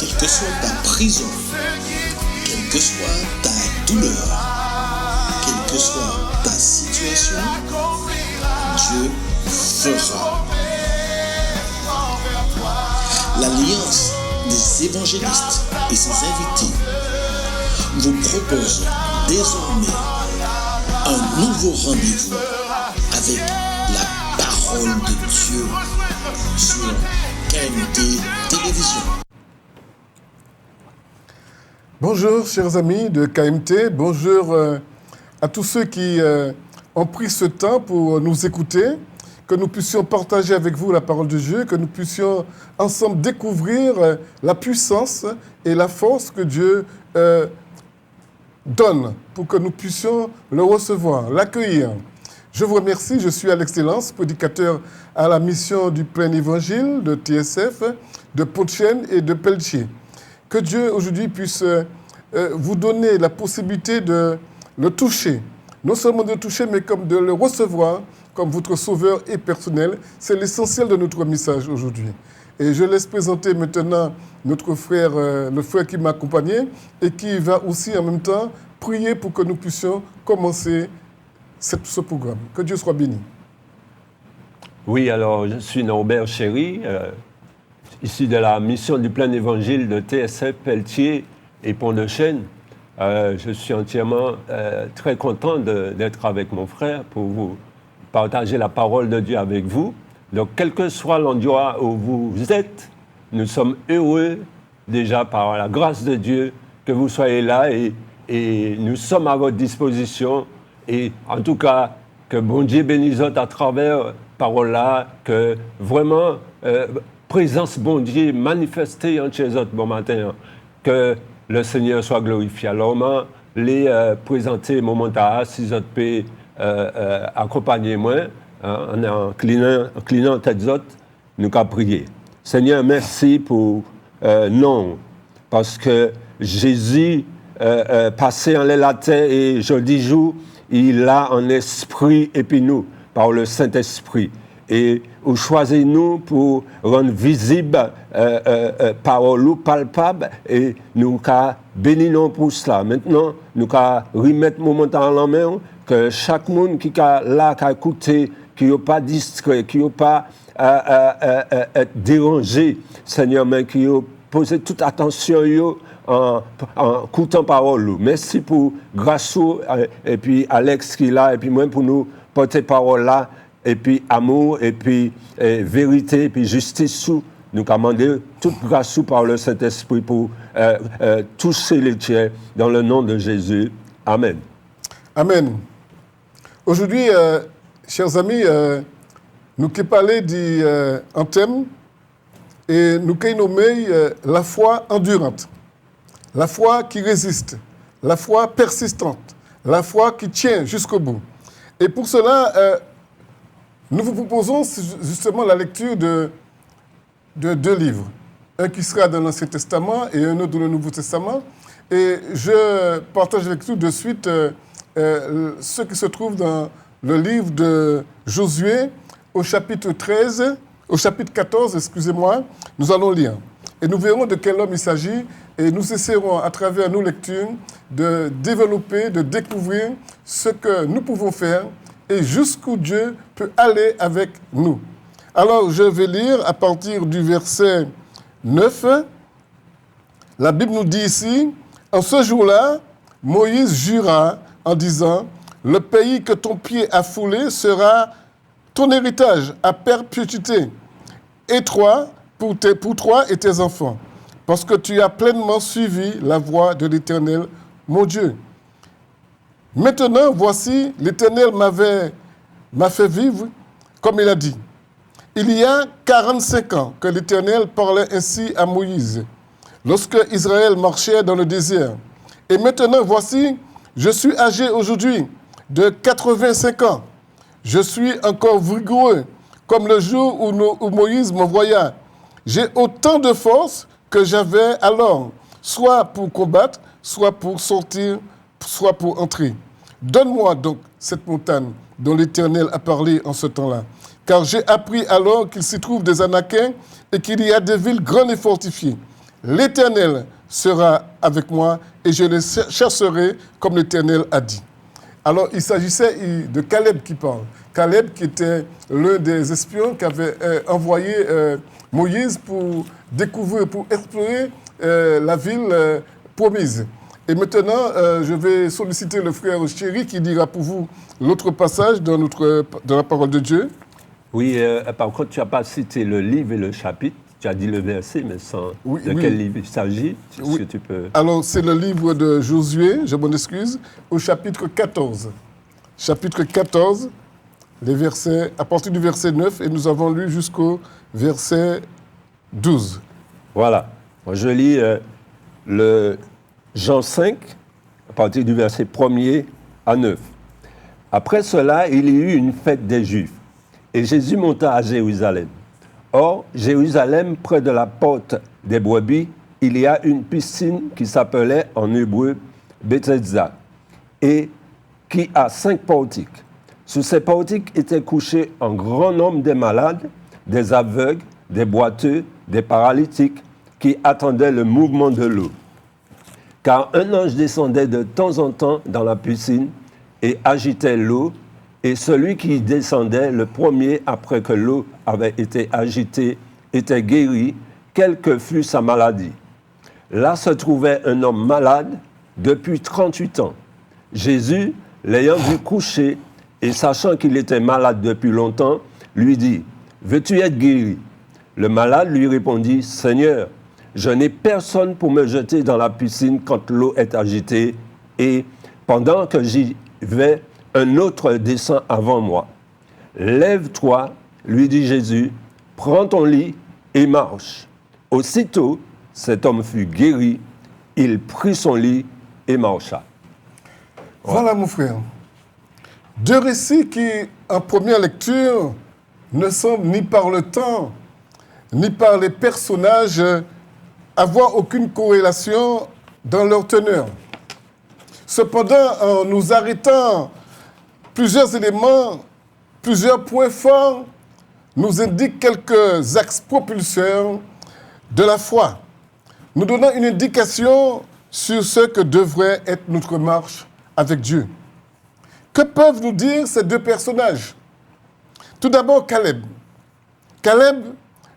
quelle que soit ta prison, quelle que soit ta douleur, quelle que soit ta situation, Dieu fera. L'Alliance des évangélistes et ses invités vous propose désormais un nouveau rendez-vous avec la parole de Dieu sur KMT Télévision. Bonjour chers amis de KMT, bonjour à tous ceux qui ont pris ce temps pour nous écouter, que nous puissions partager avec vous la parole de Dieu, que nous puissions ensemble découvrir la puissance et la force que Dieu donne pour que nous puissions le recevoir, l'accueillir. Je vous remercie, je suis Alex Télance, prédicateur à la mission du plein évangile de TSF, de Pont-de-Chêne et de Pelletier. Que Dieu aujourd'hui puisse vous donner la possibilité de le toucher, non seulement de le toucher, mais comme de le recevoir comme votre sauveur et personnel. C'est l'essentiel de notre message aujourd'hui. Et je laisse présenter maintenant notre frère, le frère qui m'a accompagné et qui va aussi en même temps prier pour que nous puissions commencer ce programme. Que Dieu soit béni. Oui, alors je suis Norbert Chéry, ici de la mission du plein évangile de TSF, Pelletier et Pont-de-Chêne. Je suis entièrement très content d'être avec mon frère pour vous partager la parole de Dieu avec vous. Donc, quel que soit l'endroit où vous êtes, nous sommes heureux déjà par la grâce de Dieu que vous soyez là et nous sommes à votre disposition. Et en tout cas, que bon Dieu bénisse à travers parole-là, que vraiment, présence bon Dieu manifestée en chez autres bon matin, que le Seigneur soit glorifié. Alors, moi, les présenter momentan, si autres peut accompagner moi, en inclinant tête autres, nous qu'à prier. Seigneur, merci pour non, parce que Jésus passé en la terre et jeudi jour, il a un esprit et puis nous, par le Saint-Esprit. Et vous choisissez nous pour rendre visible parole palpable et nous qu'à bénir pour cela. Maintenant, nous qu'à remettre momentanément en main que chaque monde qui est là, qui a écouté, qui n'est pas distrait, qui n'est pas dérangé, Seigneur, mais qui a posé toute attention en écoutant parole. Merci pour Grasso et puis Alex qui est là, et puis moi pour nous porter parole là, et puis amour, et puis vérité, et puis justice. Nous commandons toute grâce par le Saint-Esprit pour toucher les tiers dans le nom de Jésus. Amen. Amen. Aujourd'hui, chers amis, nous qui parlons d'un thème et nous qui nommons la foi endurante, la foi qui résiste, la foi persistante, la foi qui tient jusqu'au bout. Et pour cela, nous vous proposons justement la lecture de deux livres. Un qui sera dans l'Ancien Testament et un autre dans le Nouveau Testament. Et je partage avec vous de suite ce qui se trouve dans le livre de Josué au chapitre 14, excusez-moi, nous allons lire. Et nous verrons de quel homme il s'agit et nous essaierons à travers nos lectures de développer, de découvrir ce que nous pouvons faire et jusqu'où Dieu peut aller avec nous. Alors, je vais lire à partir du verset 9. La Bible nous dit ici, « En ce jour-là, Moïse jura en disant, « Le pays que ton pied a foulé sera ton héritage à perpétuité, et toi, pour toi et tes enfants, parce que tu as pleinement suivi la voie de l'Éternel, mon Dieu. Maintenant, voici, l'Éternel m'a fait vivre, comme il a dit. Il y a 45 ans que l'Éternel parlait ainsi à Moïse, lorsque Israël marchait dans le désert. Et maintenant, voici, je suis âgé aujourd'hui de 85 ans. Je suis encore vigoureux, comme le jour où Moïse m'envoya. J'ai autant de force que j'avais alors, soit pour combattre, soit pour sortir, soit pour entrer. Donne-moi donc cette montagne dont l'Éternel a parlé en ce temps-là. Car j'ai appris alors qu'il s'y trouve des Anakiens et qu'il y a des villes grandes et fortifiées. l'Éternel sera avec moi et je les chasserai comme l'Éternel a dit. Alors, il s'agissait de Caleb qui parle. Caleb qui était l'un des espions qu'avait envoyé Moïse pour découvrir, pour explorer la ville promise. Et maintenant, je vais solliciter le frère Chéri qui dira pour vous l'autre passage dans la parole de Dieu. Oui, par contre, tu n'as pas cité le livre et le chapitre. Tu as dit le verset, mais sans quel livre il s'agit. Est-ce que tu peux... Alors, c'est le livre de Josué, je m'en excuse, au chapitre 14. Chapitre 14, les versets, à partir du verset 9, et nous avons lu jusqu'au verset 12. Voilà. Moi, je lis le Jean 5, à partir du verset 1er à 9. Après cela, il y eut une fête des Juifs, et Jésus monta à Jérusalem. Or, Jérusalem, près de la porte des brebis, il y a une piscine qui s'appelait en hébreu Bethesda, et qui a 5 portiques. Sous ces portiques étaient couchés un grand nombre de malades, des aveugles, des boiteux, des paralytiques, qui attendaient le mouvement de l'eau. Car un ange descendait de temps en temps dans la piscine et agitait l'eau, et celui qui descendait le premier après que l'eau avait été agitée était guéri, quelle que fût sa maladie. Là se trouvait un homme malade depuis 38 ans. Jésus, l'ayant vu coucher et sachant qu'il était malade depuis longtemps, lui dit « Veux-tu être guéri ?» Le malade lui répondit « Seigneur, je n'ai personne pour me jeter dans la piscine quand l'eau est agitée, et pendant que j'y vais, un autre descend avant moi. Lève-toi, lui dit Jésus, prends ton lit et marche. Aussitôt, cet homme fut guéri, il prit son lit et marcha. Voilà, mon frère. 2 récits qui, en première lecture, ne semblent ni par le temps, ni par les personnages, avoir aucune corrélation dans leur teneur. Cependant, en nous arrêtant, plusieurs éléments, plusieurs points forts nous indiquent quelques axes propulseurs de la foi, nous donnant une indication sur ce que devrait être notre marche avec Dieu. Que peuvent nous dire ces 2 personnages? Tout d'abord, Caleb. Caleb,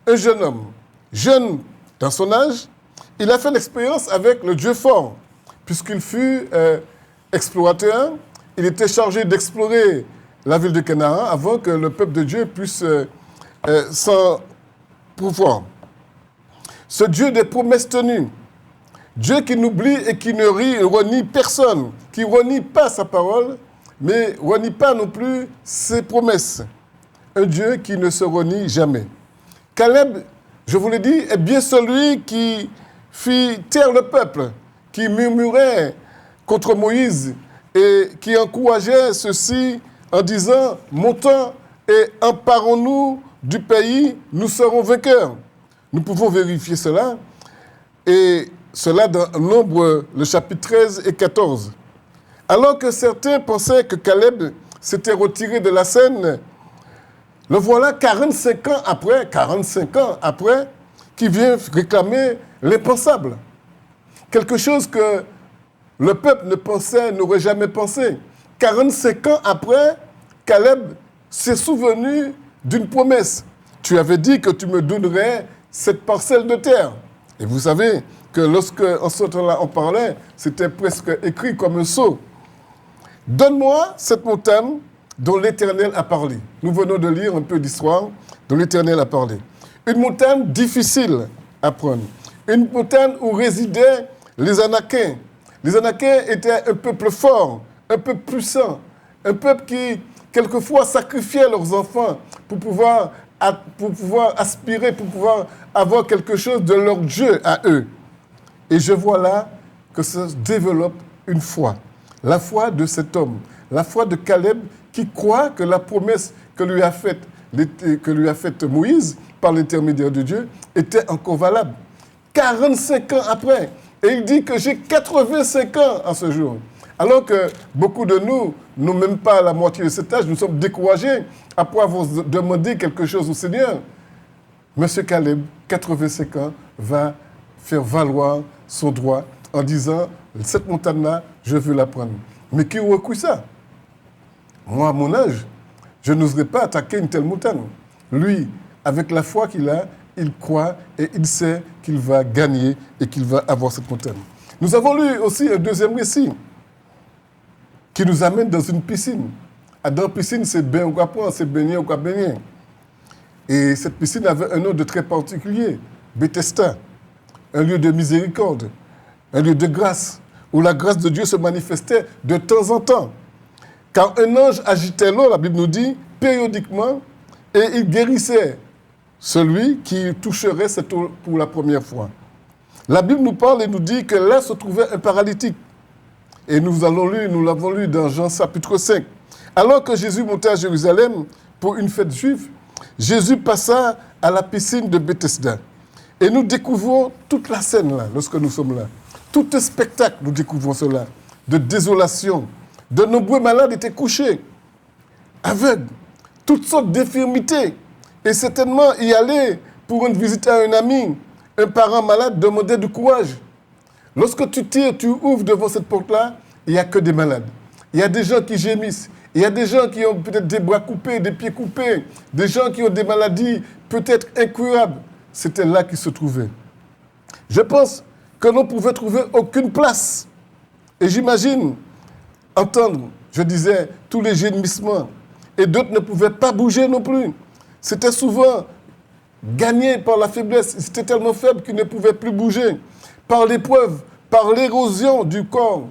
un jeune homme, jeune dans son âge, il a fait l'expérience avec le Dieu fort, puisqu'il fut explorateur. Il était chargé d'explorer la ville de Canaan avant que le peuple de Dieu puisse s'en pouvoir. Ce Dieu des promesses tenues, Dieu qui n'oublie et qui ne renie personne, qui ne renie pas sa parole, mais ne renie pas non plus ses promesses. Un Dieu qui ne se renie jamais. Caleb, je vous l'ai dit, est bien celui qui fit taire le peuple, qui murmurait contre Moïse, et qui encourageait ceux-ci en disant « Montons et emparons-nous du pays, nous serons vainqueurs ». Nous pouvons vérifier cela, et cela dans Nombre, le chapitre 13 et 14. Alors que certains pensaient que Caleb s'était retiré de la scène, le voilà 45 ans après, qui vient réclamer l'impensable. Quelque chose que le peuple n'aurait jamais pensé. 45 ans après, Caleb s'est souvenu d'une promesse. Tu avais dit que tu me donnerais cette parcelle de terre. Et vous savez que lorsque, en ce temps-là, on parlait, c'était presque écrit comme un sceau. Donne-moi cette montagne dont l'Éternel a parlé. Nous venons de lire un peu d'histoire dont l'Éternel a parlé. Une montagne difficile à prendre. Une montagne où résidaient les Anakiens. Les Anakiens étaient un peuple fort, un peuple puissant, un peuple qui, quelquefois, sacrifiait leurs enfants pour pouvoir aspirer, pour pouvoir avoir quelque chose de leur Dieu à eux. Et je vois là que se développe une foi. La foi de cet homme, la foi de Caleb qui croit que la promesse que lui a faite Moïse par l'intermédiaire de Dieu était encore valable. 45 ans après. Et il dit que j'ai 85 ans à ce jour. Alors que beaucoup de nous n'ont même pas la moitié de cet âge, nous sommes découragés après avoir demandé quelque chose au Seigneur. Monsieur Caleb, 85 ans, va faire valoir son droit en disant « Cette montagne-là, je veux la prendre ». Mais qui aurait cru ça? Moi, à mon âge, je n'oserais pas attaquer une telle montagne. Lui, avec la foi qu'il a, il croit et il sait qu'il va gagner et qu'il va avoir cette montagne. Nous avons lu aussi un deuxième récit qui nous amène dans une piscine. Dans la piscine, c'est bain ou quoi prendre, c'est baigner ou quoi baigner. Et cette piscine avait un nom de très particulier, Bethesda, un lieu de miséricorde, un lieu de grâce, où la grâce de Dieu se manifestait de temps en temps. Quand un ange agitait l'eau, la Bible nous dit, périodiquement, et il guérissait celui qui toucherait cette eau pour la première fois. La Bible nous parle et nous dit que là se trouvait un paralytique. Et nous l'avons lu dans Jean chapitre 5. Alors que Jésus montait à Jérusalem pour une fête juive, Jésus passa à la piscine de Bethesda. Et nous découvrons toute la scène là, lorsque nous sommes là. Tout un spectacle, nous découvrons cela, de désolation. De nombreux malades étaient couchés, aveugles, toutes sortes d'infirmités. Et certainement y aller pour une visite à un ami, un parent malade demandait du courage. Lorsque tu tires, tu ouvres devant cette porte-là, il n'y a que des malades. Il y a des gens qui gémissent. Il y a des gens qui ont peut-être des bras coupés, des pieds coupés, des gens qui ont des maladies peut-être incurables. C'était là qu'ils se trouvaient. Je pense que l'on ne pouvait trouver aucune place. Et j'imagine entendre, je disais, tous les gémissements. Et d'autres ne pouvaient pas bouger non plus. C'était souvent gagné par la faiblesse. Ils étaient tellement faibles qu'ils ne pouvaient plus bouger. Par l'épreuve, par l'érosion du corps,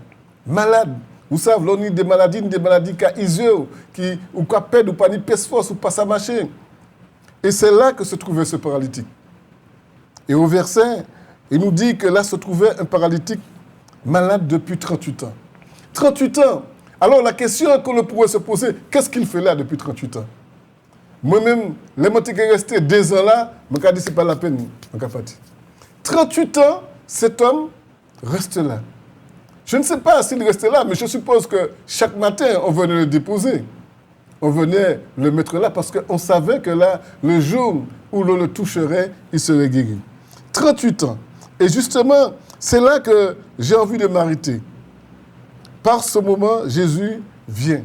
malade. Vous savez, on a des maladies qui isio, ou qui pèdent, ou pas ni pèse-force, ou pas ça marcher. Et c'est là que se trouvait ce paralytique. Et au verset, il nous dit que là se trouvait un paralytique malade depuis 38 ans. 38 ans. Alors la question qu'on pourrait se poser, qu'est-ce qu'il fait là depuis 38 ans? Moi-même, les mots qui sont restés 2 ans là, je me dis, ce n'est pas la peine. 38 ans, cet homme reste là. Je ne sais pas s'il restait là, mais je suppose que chaque matin, on venait le déposer. On venait le mettre là parce qu'on savait que là, le jour où l'on le toucherait, il serait guéri. 38 ans. Et justement, c'est là que j'ai envie de m'arrêter. Par ce moment, Jésus vient.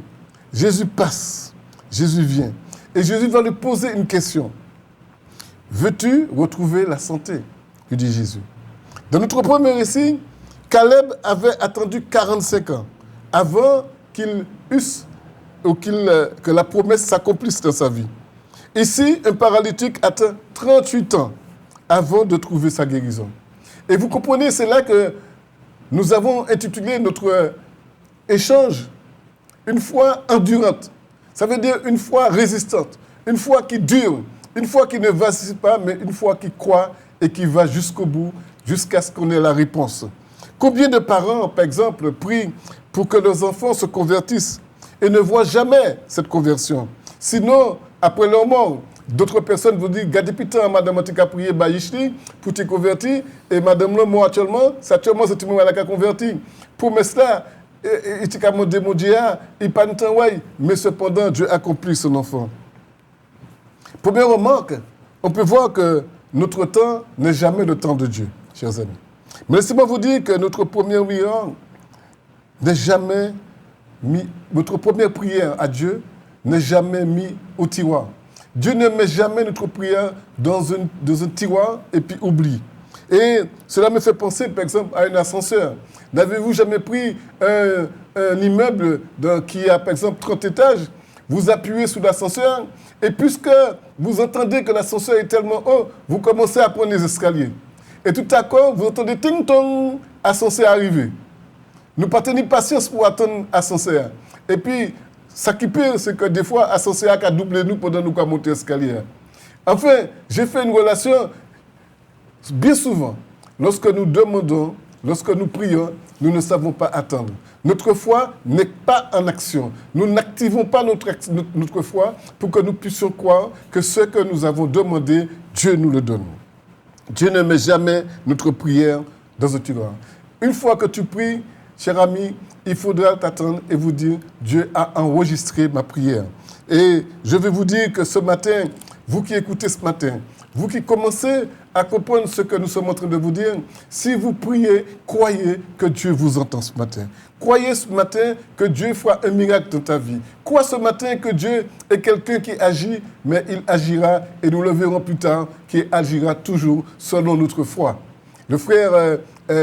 Jésus passe. Jésus vient. Et Jésus va lui poser une question. Veux-tu retrouver la santé? Lui dit Jésus. Dans notre premier récit, Caleb avait attendu 45 ans avant qu'il eusse ou que la promesse s'accomplisse dans sa vie. Ici, un paralytique attend 38 ans avant de trouver sa guérison. Et vous comprenez, c'est là que nous avons intitulé notre échange une foi endurante. Ça veut dire une foi résistante, une foi qui dure, une foi qui ne vacille pas, mais une foi qui croit et qui va jusqu'au bout, jusqu'à ce qu'on ait la réponse. Combien de parents, par exemple, prient pour que leurs enfants se convertissent et ne voient jamais cette conversion? Sinon, après leur mort, d'autres personnes vous disent, gardez putain, madame, tu as prié pour te convertir, et madame, moi, actuellement, c'est moi qui a converti. Pour cela, il t'a demandé mon Dieu, il pas de temps, mais cependant, Dieu accomplit son enfant. Première remarque, on peut voir que notre temps n'est jamais le temps de Dieu, chers amis. Mais laissez-moi vous dire que notre première prière n'est jamais mis, notre première prière à Dieu n'est jamais mise au tiroir. Dieu ne met jamais notre prière dans un tiroir et puis oublie. Et cela me fait penser, par exemple, à un ascenseur. N'avez-vous jamais pris un immeuble qui a, par exemple, 30 étages, vous appuyez sur l'ascenseur, et puisque vous entendez que l'ascenseur est tellement haut, vous commencez à prendre les escaliers. Et tout à coup, vous entendez ting-tong, ascenseur arrivé. Nous pas tenir patience pour attendre l'ascenseur. Et puis, ça qui pire, c'est que des fois, l'ascenseur a doublé nous pendant nous monter l'escalier. Enfin, j'ai fait une relation, bien souvent, lorsque nous demandons, lorsque nous prions, nous ne savons pas attendre. Notre foi n'est pas en action. Nous n'activons pas notre foi pour que nous puissions croire que ce que nous avons demandé, Dieu nous le donne. Dieu ne met jamais notre prière dans un tiroir. Une fois que tu pries, cher ami, il faudra t'attendre et vous dire, Dieu a enregistré ma prière. Et je vais vous dire que ce matin, vous qui écoutez ce matin, vous qui commencez à comprendre ce que nous sommes en train de vous dire, si vous priez, croyez que Dieu vous entend ce matin. Croyez ce matin que Dieu fera un miracle dans ta vie. Crois ce matin que Dieu est quelqu'un qui agit, mais il agira, et nous le verrons plus tard, qui agira toujours selon notre foi. Le frère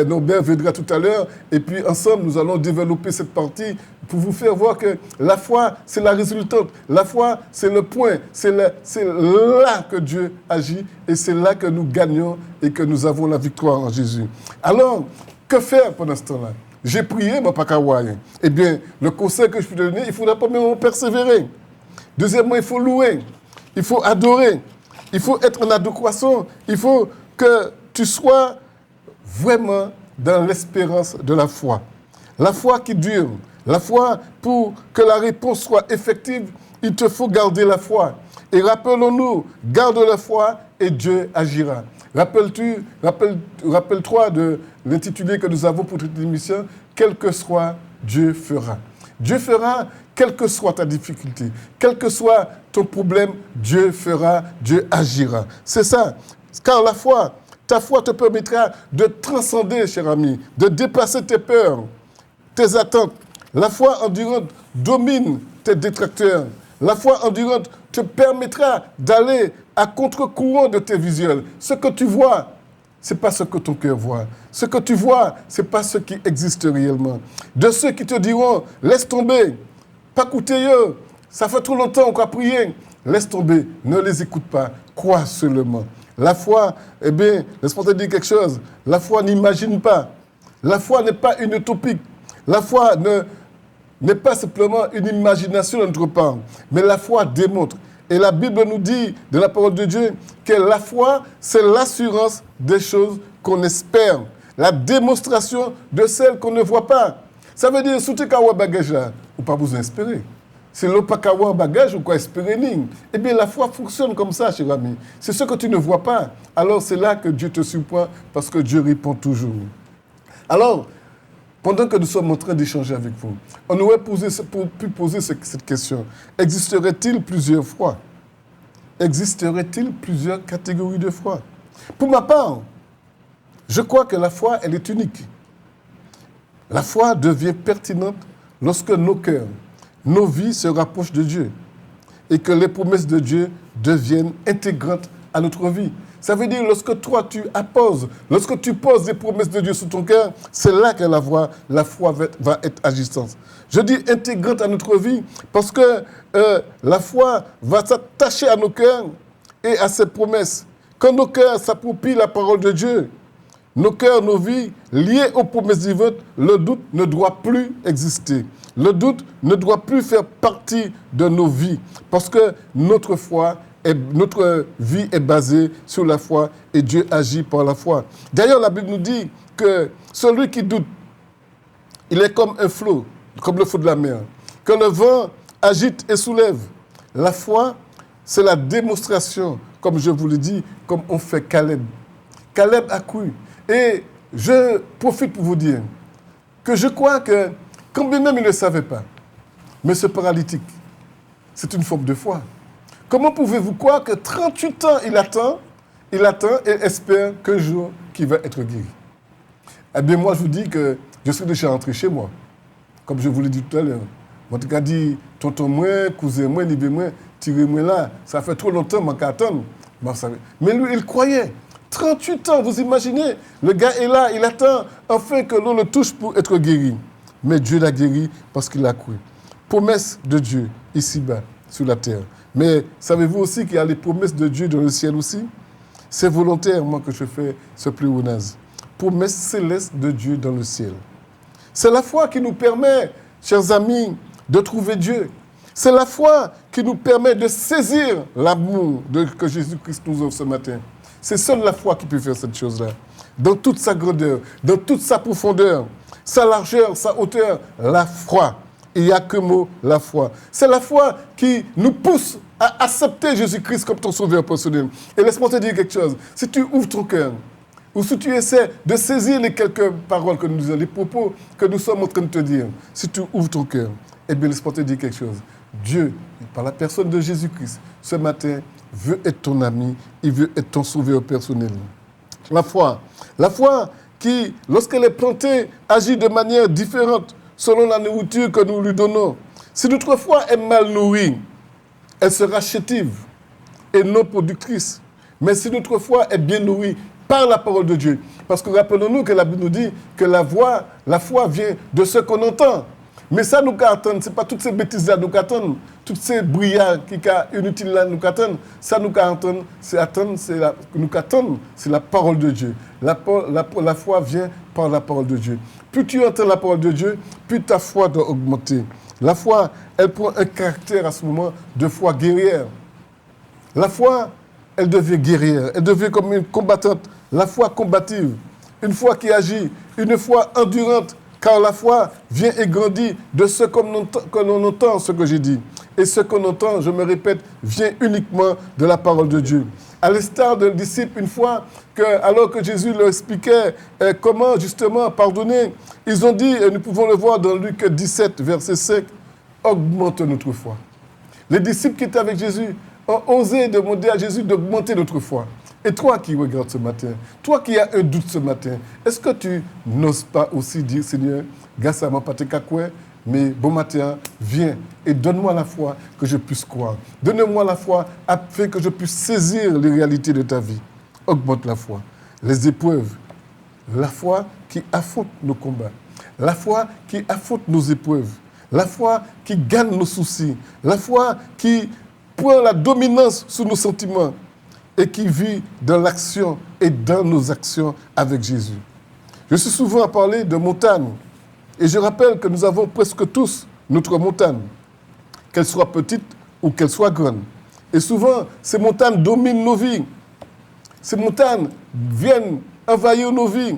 Norbert viendra tout à l'heure, et puis ensemble, nous allons développer cette partie pour vous faire voir que la foi, c'est la résultante. La foi, c'est le point. C'est là que Dieu agit, et c'est là que nous gagnons et que nous avons la victoire en Jésus. Alors, que faire pendant ce temps-là? J'ai prié, mais pas qu'à voir. Eh bien, le conseil que je peux donner, il faudra premièrement persévérer. Deuxièmement, il faut louer. Il faut adorer. Il faut être en adéquation. Il faut que tu sois vraiment dans l'espérance de la foi. La foi qui dure. La foi, pour que la réponse soit effective, il te faut garder la foi. Et rappelons-nous, garde la foi et Dieu agira. Rappelle-toi de l'intitulé que nous avons pour cette émission, quel que soit, Dieu fera. Dieu fera, quelle que soit ta difficulté, quel que soit ton problème, Dieu fera, Dieu agira. C'est ça. Car la foi, ta foi te permettra de transcender, cher ami, de dépasser tes peurs, tes attentes. La foi endurante domine tes détracteurs. La foi endurante te permettra d'aller à contre-courant de tes visuels. Ce que tu vois, ce n'est pas ce que ton cœur voit. Ce que tu vois, ce n'est pas ce qui existe réellement. De ceux qui te diront, laisse tomber, pas écouter eux, ça fait trop longtemps qu'on a prié. Laisse tomber, ne les écoute pas, crois seulement. La foi, eh bien, laisse-moi te dire quelque chose. La foi n'imagine pas. La foi n'est pas une utopique. La foi n'est pas simplement une imagination de notre part, mais la foi démontre. Et la Bible nous dit, de la parole de Dieu, que la foi, c'est l'assurance des choses qu'on espère. La démonstration de celles qu'on ne voit pas. Ça veut dire, si tu as un bagage là, ou pas vous espérer. Si l'on pas un bagage, ou quoi espérer ligne. Eh bien, la foi fonctionne comme ça, cher ami. C'est ce que tu ne vois pas. Alors, c'est là que Dieu te surprend, parce que Dieu répond toujours. Alors, pendant que nous sommes en train d'échanger avec vous, on aurait pu poser cette question. Existerait-il plusieurs foi? Existerait-il plusieurs catégories de foi? Pour ma part, je crois que la foi, elle est unique. La foi devient pertinente lorsque nos cœurs, nos vies se rapprochent de Dieu et que les promesses de Dieu deviennent intégrantes à notre vie. Ça veut dire, lorsque toi, lorsque tu poses des promesses de Dieu sur ton cœur, c'est là que la foi va être agissante. Je dis intégrante à notre vie parce que la foi va s'attacher à nos cœurs et à ses promesses. Quand nos cœurs s'approprient la parole de Dieu, nos cœurs, nos vies, liés aux promesses divines, le doute ne doit plus exister. Le doute ne doit plus faire partie de nos vies parce que notre vie est basée sur la foi et Dieu agit par la foi. D'ailleurs, la Bible nous dit que celui qui doute, il est comme un flot, comme le flot de la mer, que le vent agite et soulève. La foi, c'est la démonstration, comme je vous l'ai dit, comme on fait Caleb. Caleb a cru. Et je profite pour vous dire que je crois que, quand bien même il ne le savait pas, mais ce paralytique, c'est une forme de foi. Comment pouvez-vous croire que 38 ans il attend et espère qu'un jour qu'il va être guéri? Eh bien, moi, je vous dis que je suis déjà rentré chez moi, comme je vous l'ai dit tout à l'heure. Moi, tu as dit, tonton moi, cousin moi, libé moi, tirez moi là, ça fait trop longtemps, moi, qu'attendre. Mais lui, il croyait. 38 ans, vous imaginez? Le gars est là, il attend enfin que l'on le touche pour être guéri. Mais Dieu l'a guéri parce qu'il a cru. Promesse de Dieu, ici-bas, sur la terre. Mais savez-vous aussi qu'il y a les promesses de Dieu dans le ciel aussi? C'est volontairement que je fais ce pléonasme. Promesses célestes de Dieu dans le ciel. C'est la foi qui nous permet, chers amis, de trouver Dieu. C'est la foi qui nous permet de saisir l'amour que Jésus-Christ nous offre ce matin. C'est seule la foi qui peut faire cette chose-là. Dans toute sa grandeur, dans toute sa profondeur, sa largeur, sa hauteur, la foi. Il n'y a que mot, la foi. C'est la foi qui nous pousse à accepter Jésus-Christ comme ton sauveur personnel. Et laisse-moi te dire quelque chose. Si tu ouvres ton cœur, ou si tu essaies de saisir les quelques paroles que nous disons, les propos que nous sommes en train de te dire, si tu ouvres ton cœur, eh bien laisse-moi te dire quelque chose. Dieu par la personne de Jésus-Christ, ce matin, veut être ton ami, il veut être ton sauveur personnel. La foi qui, lorsqu'elle est plantée, agit de manière différente selon la nourriture que nous lui donnons. Si notre foi est mal nourrie, elle sera chétive et non productrice. Mais si notre foi est bien nourrie par la parole de Dieu, parce que rappelons-nous que la Bible nous dit que la foi vient de ce qu'on entend. Mais ça, nous attendons, ce n'est pas toutes ces bêtises-là nous attendent, toutes ces brouillards qui sont inutiles là nous attendent. Ça, nous attendons, c'est la parole de Dieu. La foi vient par la parole de Dieu. Plus tu entends la parole de Dieu, plus ta foi doit augmenter. La foi, elle prend un caractère à ce moment de foi guerrière. La foi, elle devient guerrière, elle devient comme une combattante. La foi combative, une foi qui agit, une foi endurante, car la foi vient et grandit de ce que l'on entend, ce que j'ai dit. Et ce qu'on entend, je me répète, vient uniquement de la parole de Dieu. À l'instar des disciples, une fois, alors que Jésus leur expliquait comment justement pardonner, ils ont dit, et nous pouvons le voir dans Luc 17, verset 5, « Augmente notre foi ». Les disciples qui étaient avec Jésus ont osé demander à Jésus d'augmenter notre foi. Et toi qui regardes ce matin, toi qui as un doute ce matin, est-ce que tu n'oses pas aussi dire, Seigneur, Gassama Patekakwe, mais bon matin, viens et donne-moi la foi que je puisse croire. Donne-moi la foi afin que je puisse saisir les réalités de ta vie. Augmente la foi. Les épreuves, la foi qui affronte nos combats, la foi qui affronte nos épreuves, la foi qui gagne nos soucis, la foi qui prend la dominance sur nos sentiments et qui vit dans l'action et dans nos actions avec Jésus. Je suis souvent à parler de montagne et je rappelle que nous avons presque tous notre montagne, qu'elle soit petite ou qu'elle soit grande. Et souvent, ces montagnes dominent nos vies. Ces montagnes viennent envahir nos vies.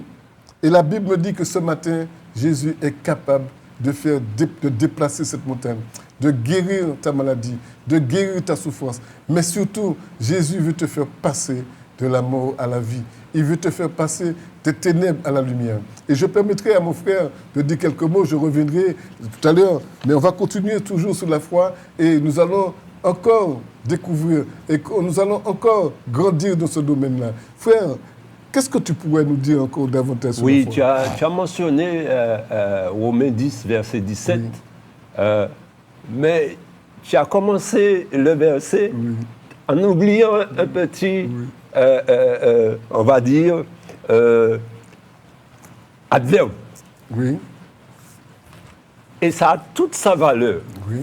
Et la Bible me dit que ce matin, Jésus est capable de déplacer cette montagne, de guérir ta maladie, de guérir ta souffrance. Mais surtout, Jésus veut te faire passer de la mort à la vie. Il veut te faire passer des ténèbres à la lumière. Et je permettrai à mon frère de dire quelques mots, je reviendrai tout à l'heure, mais on va continuer toujours sur la foi et nous allons encore découvrir et nous allons encore grandir dans ce domaine-là. Frère, qu'est-ce que tu pourrais nous dire encore davantage sur la foi? Oui, tu as mentionné Romains 10, verset 17, mais tu as commencé le verset en oubliant un petit, on va dire, adverbe. Oui. Et ça a toute sa valeur. Oui.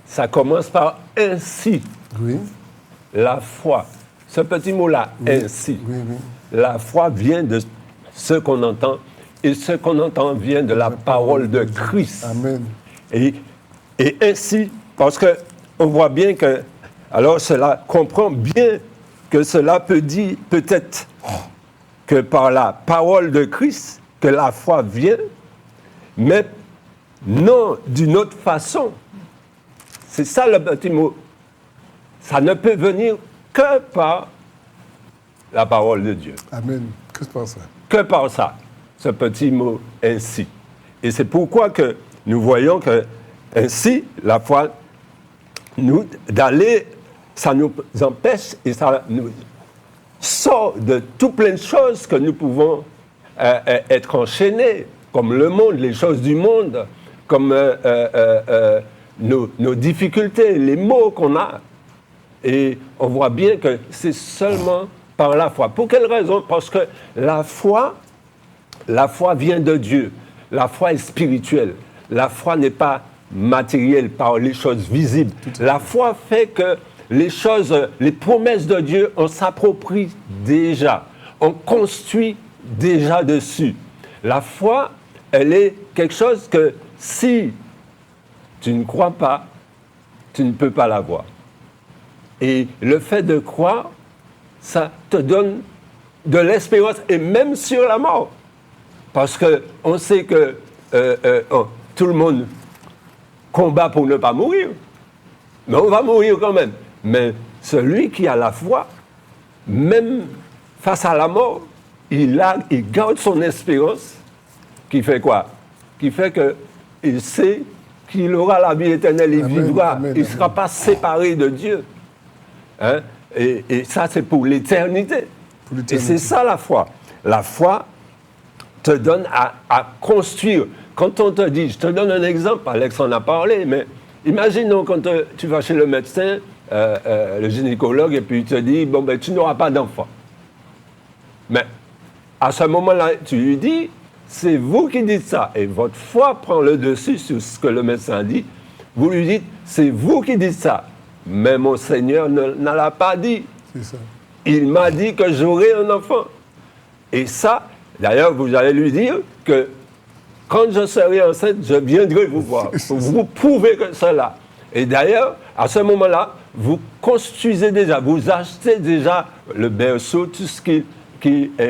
Ça commence par ainsi. Oui. La foi. Ce petit mot-là, ainsi. Oui, oui. La foi vient de ce qu'on entend, et ce qu'on entend vient de la parole de Christ. Amen. Et ainsi, parce qu'on voit bien que, alors cela comprend bien que cela peut dire peut-être que par la parole de Christ, que la foi vient, mais non d'une autre façon. C'est ça le petit mot. Ça ne peut venir que par la parole de Dieu. Amen. Que par ça? Que par ça, ce petit mot « ainsi ». Et c'est pourquoi que nous voyons que ainsi, la foi, d'aller, ça nous empêche et ça nous sort de tout plein de choses que nous pouvons être enchaînés, comme le monde, les choses du monde, comme nos difficultés, les maux qu'on a. Et on voit bien que c'est seulement par la foi. Pour quelle raison? Parce que la foi vient de Dieu. La foi est spirituelle. La foi n'est pas matérielle par les choses visibles. La foi fait que les promesses de Dieu, on s'approprie déjà. On construit déjà dessus. La foi, elle est quelque chose que si tu ne crois pas, tu ne peux pas l'avoir. Et le fait de croire, ça te donne de l'espérance, et même sur la mort. Parce qu'on sait que tout le monde combat pour ne pas mourir, mais on va mourir quand même. Mais celui qui a la foi, même face à la mort, il garde son espérance, qui fait quoi? Qui fait qu'il sait qu'il aura la vie éternelle, il Amen, vivra, amen, il ne amen. sera pas séparé de Dieu. Hein? Et ça, c'est pour l'éternité. Pour Et l'éternité. c'est ça la foi. La foi te donne à construire. Quand on te dit, je te donne un exemple, Alex en a parlé, mais imaginons quand tu vas chez le médecin, le gynécologue, et puis il te dit, bon, ben, tu n'auras pas d'enfant. Mais à ce moment-là, tu lui dis, c'est vous qui dites ça, et votre foi prend le dessus sur ce que le médecin dit. Vous lui dites, c'est vous qui dites ça, mais mon Seigneur ne l'a pas dit. C'est ça. Il m'a dit que j'aurai un enfant. Et ça, d'ailleurs, vous allez lui dire que quand je serai enceinte, je viendrai vous voir. Vous prouvez que cela. Et d'ailleurs, à ce moment-là, vous construisez déjà, vous achetez déjà le berceau, tout ce qui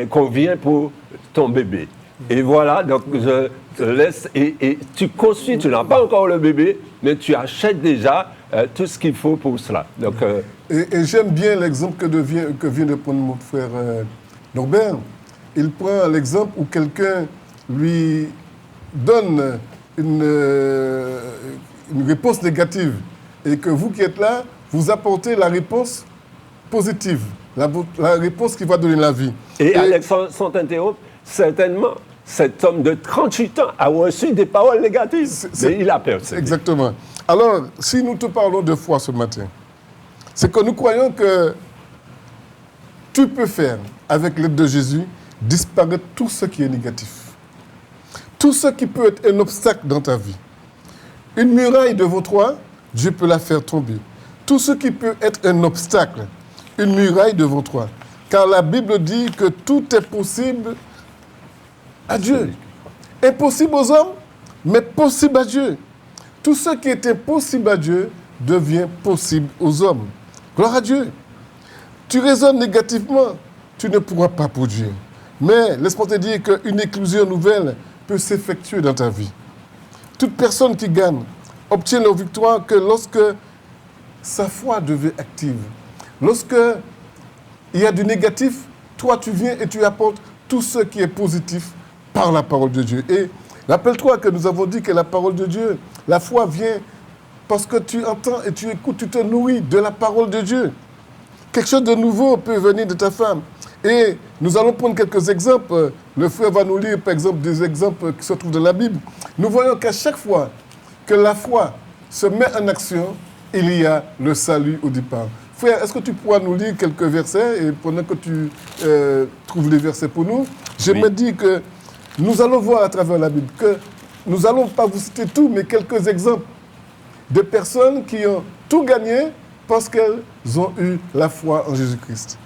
convient pour ton bébé. Et voilà, donc je te laisse, et tu construis, tu n'as pas encore le bébé, mais tu achètes déjà tout ce qu'il faut pour cela. Donc, Et j'aime bien l'exemple que vient de prendre mon frère Norbert. Il prend l'exemple où quelqu'un lui donne une réponse négative et que vous qui êtes là, vous apportez la réponse positive, la réponse qui va donner la vie. et Alexandre, sans t'interrompre, certainement, cet homme de 38 ans a reçu des paroles négatives, mais il a persévéré. Exactement. Alors, si nous te parlons de foi ce matin, c'est que nous croyons que tu peux faire, avec l'aide de Jésus, disparaître tout ce qui est négatif. Tout ce qui peut être un obstacle dans ta vie. Une muraille devant toi, Dieu peut la faire tomber. Tout ce qui peut être un obstacle, une muraille devant toi. Car la Bible dit que tout est possible à Dieu. Impossible aux hommes, mais possible à Dieu. Tout ce qui est impossible à Dieu devient possible aux hommes. Gloire à Dieu. Tu raisonnes négativement, tu ne pourras pas pour Dieu. Mais laisse-moi te dire qu'une éclosion nouvelle peut s'effectuer dans ta vie. Toute personne qui gagne obtient leur victoire que lorsque sa foi devient active. Lorsque il y a du négatif, toi tu viens et tu apportes tout ce qui est positif par la parole de Dieu. Et rappelle-toi que nous avons dit que la parole de Dieu, la foi vient parce que tu entends et tu écoutes, tu te nourris de la parole de Dieu. Quelque chose de nouveau peut venir de ta femme. Et nous allons prendre quelques exemples. Le frère va nous lire, par exemple, des exemples qui se trouvent dans la Bible. Nous voyons qu'à chaque fois que la foi se met en action, il y a le salut au départ. Frère, est-ce que tu pourras nous lire quelques versets et pendant que tu trouves les versets pour nous, j'aimerais dire que nous allons voir à travers la Bible que nous n'allons pas vous citer tout, mais quelques exemples de personnes qui ont tout gagné parce qu'elles ont eu la foi en Jésus-Christ.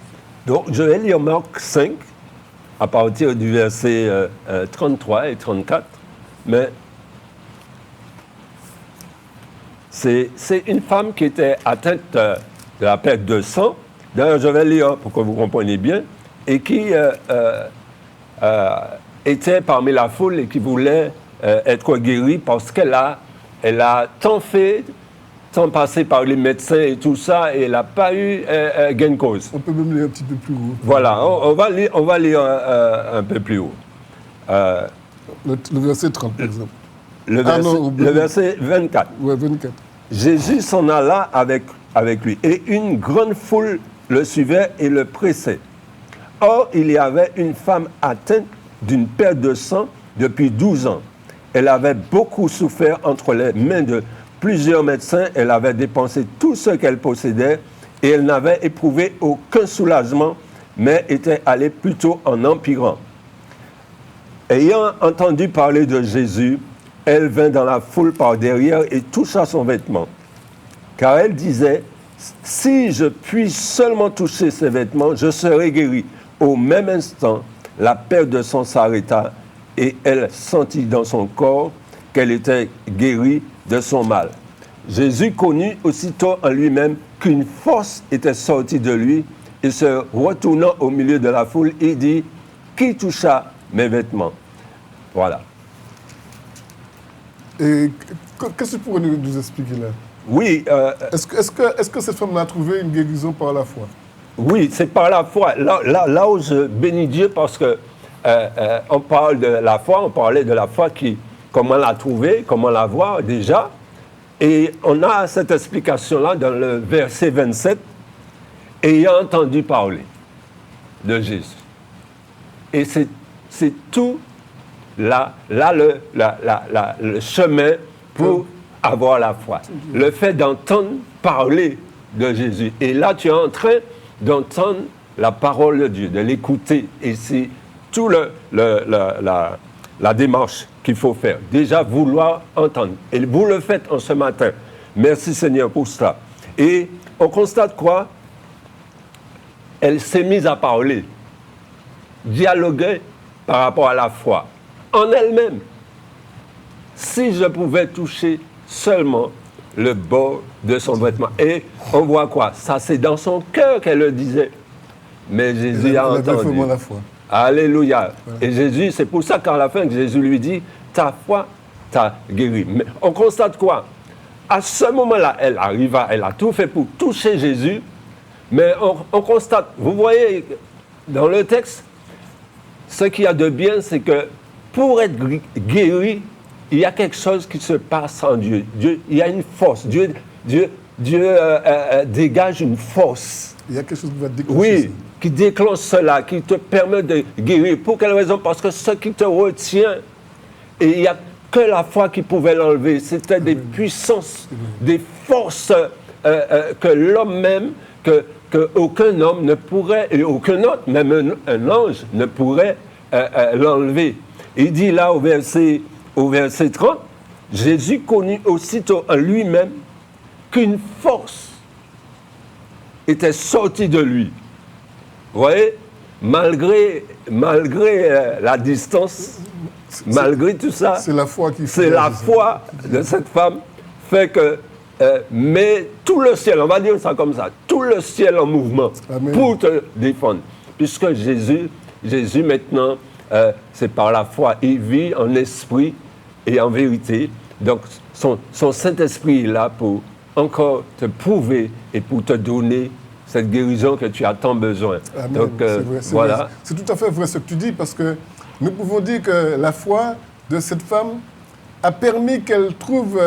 Donc, je vais lire Marc 5, à partir du verset 33 et 34. Mais c'est une femme qui était atteinte de la perte de sang. D'ailleurs, je vais lire pour que vous compreniez bien. Et qui était parmi la foule et qui voulait être guérie parce qu'elle a tant fait, tant passé par les médecins et tout ça, et elle n'a pas eu gain de cause. On peut même lire un petit peu plus haut. Voilà, on va lire un peu plus haut. Le verset 30, par exemple. Le verset 24. Ouais, 24. Jésus s'en alla avec lui, et une grande foule le suivait et le pressait. Or, il y avait une femme atteinte d'une perte de sang depuis 12 ans. Elle avait beaucoup souffert entre les mains de plusieurs médecins. Elle avait dépensé tout ce qu'elle possédait et elle n'avait éprouvé aucun soulagement, mais était allée plutôt en empirant. Ayant entendu parler de Jésus, elle vint dans la foule par derrière et toucha son vêtement. Car elle disait, « Si je puis seulement toucher ses vêtements, je serai guérie. » Au même instant, la perte de sang s'arrêta et elle sentit dans son corps qu'elle était guérie de son mal. Jésus connut aussitôt en lui-même qu'une force était sortie de lui et se retournant au milieu de la foule, il dit, « Qui toucha mes vêtements ?» Voilà. Et qu'est-ce que tu pourrais nous expliquer là? Oui. Est-ce que cette femme a trouvé une guérison par la foi? Oui, c'est par la foi. Là où je bénis Dieu parce que on parle de la foi, on parlait de la foi comment la trouver, comment la voir déjà. Et on a cette explication-là dans le verset 27, ayant entendu parler de Jésus. Et c'est tout là le chemin pour avoir la foi. Le fait d'entendre parler de Jésus. Et là, tu es en train d'entendre la parole de Dieu, de l'écouter. Et c'est tout la démarche qu'il faut faire. Déjà, vouloir entendre. Et vous le faites en ce matin. Merci Seigneur pour cela. Et on constate quoi? Elle s'est mise à parler, dialoguer par rapport à la foi, en elle-même. Si je pouvais toucher seulement le bord de son vêtement. Et on voit quoi? Ça, c'est dans son cœur qu'elle le disait. Mais Jésus a entendu. La foi. Alléluia. Voilà. Et Jésus, c'est pour ça qu'à la fin, Jésus lui dit, ta foi t'a guéri. Mais on constate quoi? À ce moment-là, elle a tout fait pour toucher Jésus, mais on constate, vous voyez, dans le texte, ce qu'il y a de bien, c'est que pour être guéri, il y a quelque chose qui se passe en Dieu. Il y a une force. Dieu dégage une force. Il y a quelque chose qui va déclencher. Oui, ça. Qui déclenche cela, qui te permet de guérir. Pour quelle raison? Parce que ce qui te retient, et il n'y a que la foi qui pouvait l'enlever. C'était des puissances, des forces que l'homme même, qu'aucun homme ne pourrait, et aucun autre, même un ange, ne pourrait l'enlever. Il dit là au verset 30, Jésus connut aussitôt en lui-même qu'une force était sortie de lui. Vous voyez, malgré la distance, malgré tout ça, c'est la foi qui fait. C'est la foi de cette femme fait que, mais tout le ciel, on va dire ça comme ça, tout le ciel en mouvement. Amen. Pour te défendre. Puisque Jésus maintenant, c'est par la foi, il vit en esprit et en vérité. Donc, son Saint-Esprit est là pour encore te prouver et pour te donner cette guérison que tu as tant besoin. Amen. Donc, voilà. Vrai. C'est tout à fait vrai ce que tu dis, parce que nous pouvons dire que la foi de cette femme a permis qu'elle trouve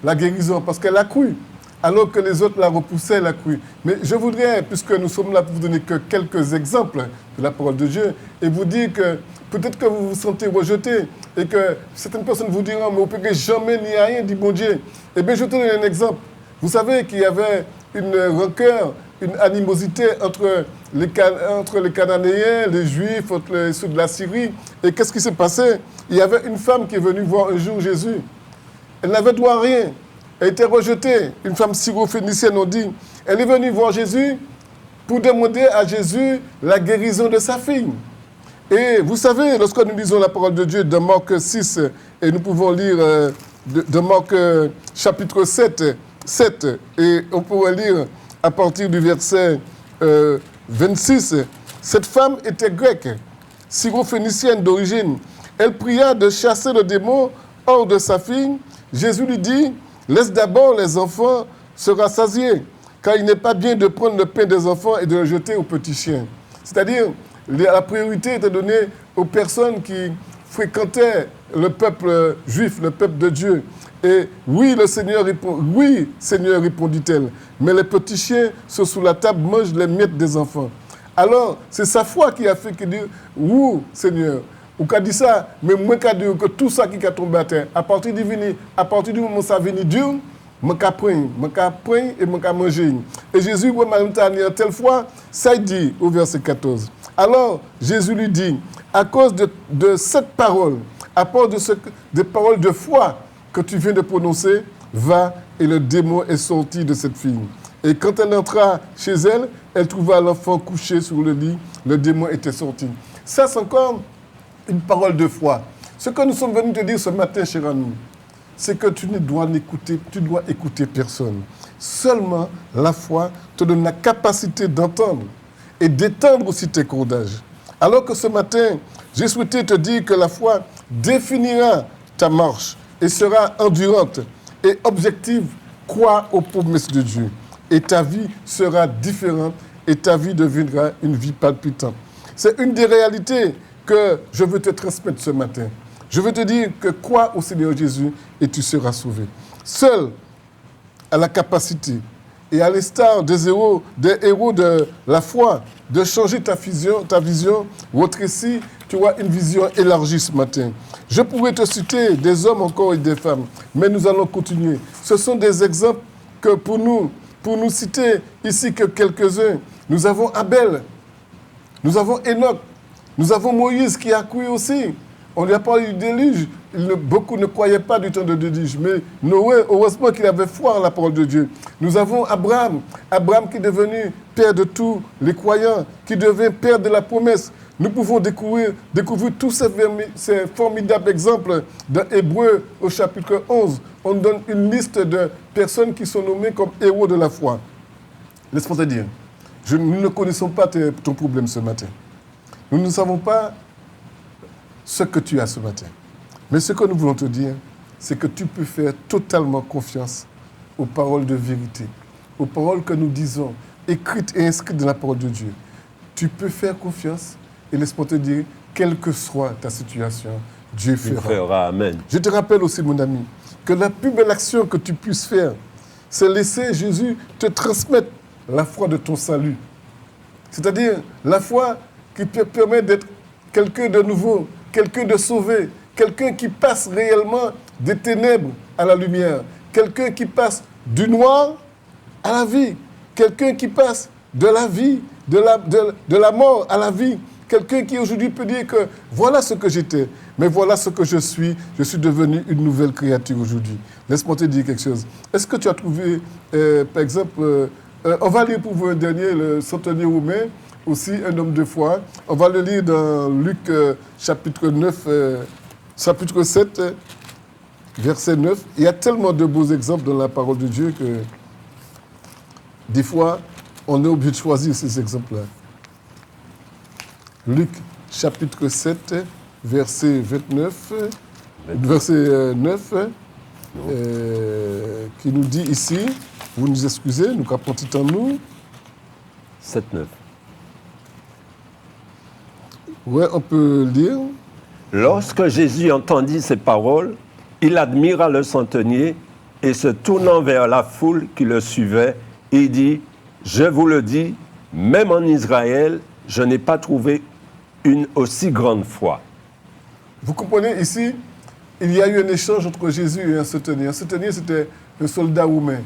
la guérison, parce qu'elle a cru, alors que les autres la repoussaient, elle a cru. Mais je voudrais, puisque nous sommes là pour vous donner que quelques exemples de la parole de Dieu, et vous dire que peut-être que vous vous sentez rejeté, et que certaines personnes vous diront, mais on peut que jamais n'y a rien, dit bon Dieu. Eh bien, je te donne un exemple. Vous savez qu'il y avait une rancœur, une animosité entre les Cananéens, les Juifs, entre ceux de la Syrie. Et qu'est-ce qui s'est passé? Il y avait une femme qui est venue voir un jour Jésus. Elle n'avait droit à rien. Elle était rejetée. Une femme syro-phénicienne, on dit. Elle est venue voir Jésus pour demander à Jésus la guérison de sa fille. Et vous savez, lorsque nous lisons la parole de Dieu de Marc 6, et nous pouvons lire de Marc chapitre 7, et on pourrait lire à partir du verset 26, cette femme était grecque, syro-phénicienne d'origine. Elle pria de chasser le démon hors de sa fille. Jésus lui dit, laisse d'abord les enfants se rassasier, car il n'est pas bien de prendre le pain des enfants et de le jeter aux petits chiens. C'est-à-dire, la priorité était donnée aux personnes qui fréquentaient le peuple juif, le peuple de Dieu. Et oui, Seigneur, répondit-elle, mais les petits chiens sont sous la table, mangent les miettes des enfants. Alors, c'est sa foi qui a fait qu'il dit, oui, Seigneur, ou qu'a dit ça, mais moi qu'a dit que tout ça qui a tombé à terre, à partir du moment où ça vient dur, je vais prendre et je vais manger. Et Jésus, en telle fois, ça dit au verset 14. Alors, Jésus lui dit, à cause de cette parole, à cause des paroles de foi que tu viens de prononcer, va, et le démon est sorti de cette fille. Et quand elle entra chez elle, elle trouva l'enfant couché sur le lit, le démon était sorti. Ça, c'est encore une parole de foi. Ce que nous sommes venus te dire ce matin, cher ami, c'est que tu dois écouter personne. Seulement la foi te donne la capacité d'entendre et d'étendre aussi tes cordages. Alors que ce matin, j'ai souhaité te dire que la foi définira ta marche et sera endurante et objective. Crois aux promesses de Dieu et ta vie sera différente et ta vie deviendra une vie palpitante. C'est une des réalités que je veux te transmettre ce matin. Je veux te dire que crois au Seigneur Jésus et tu seras sauvé. Seul a la capacité, et à l'instar des héros de la foi, de changer ta vision. Votre ici, tu as une vision élargie ce matin. Je pourrais te citer des hommes encore et des femmes, mais nous allons continuer. Ce sont des exemples que pour nous citer ici que quelques-uns, nous avons Abel, nous avons Enoch, nous avons Moïse qui a cru aussi. On lui a parlé du déluge. Beaucoup ne croyaient pas du temps de déluge. Mais Noé, heureusement qu'il avait foi en la parole de Dieu. Nous avons Abraham qui est devenu père de tous les croyants, qui devient père de la promesse. Nous pouvons découvrir tous ces formidables exemples dans Hébreux au chapitre 11. On donne une liste de personnes qui sont nommées comme héros de la foi. Laisse-moi te dire, nous ne connaissons pas ton problème ce matin. Nous ne savons pas ce que tu as ce matin. Mais ce que nous voulons te dire, c'est que tu peux faire totalement confiance aux paroles de vérité, aux paroles que nous disons, écrites et inscrites dans la parole de Dieu. Tu peux faire confiance et laisse-moi te dire, quelle que soit ta situation, Dieu fera. Amen. Je te rappelle aussi, mon ami, que la plus belle action que tu puisses faire, c'est laisser Jésus te transmettre la foi de ton salut. C'est-à-dire la foi qui te permet d'être quelqu'un de nouveau, quelqu'un de sauvé, quelqu'un qui passe réellement des ténèbres à la lumière, quelqu'un qui passe du noir à la vie, quelqu'un qui passe de la vie, de la mort à la vie, quelqu'un qui aujourd'hui peut dire que voilà ce que j'étais, mais voilà ce que je suis devenu une nouvelle créature aujourd'hui. Laisse-moi te dire quelque chose. Est-ce que tu as trouvé, par exemple, on va lire pour vous un dernier, le centenier roumain, aussi un homme de foi. On va le lire dans Luc chapitre 7, verset 9. Il y a tellement de beaux exemples dans la parole de Dieu que des fois, on est obligé de choisir ces exemples-là. Luc chapitre 7, verset 29, verset 9, qui nous dit ici, vous nous excusez, nous capons en nous. 7, 9. Oui, on peut lire. Lorsque Jésus entendit ces paroles, il admira le centenier et se tournant vers la foule qui le suivait, il dit, « Je vous le dis, même en Israël, je n'ai pas trouvé une aussi grande foi. » Vous comprenez, ici, il y a eu un échange entre Jésus et un centenier. Un centenier, c'était un soldat roumain.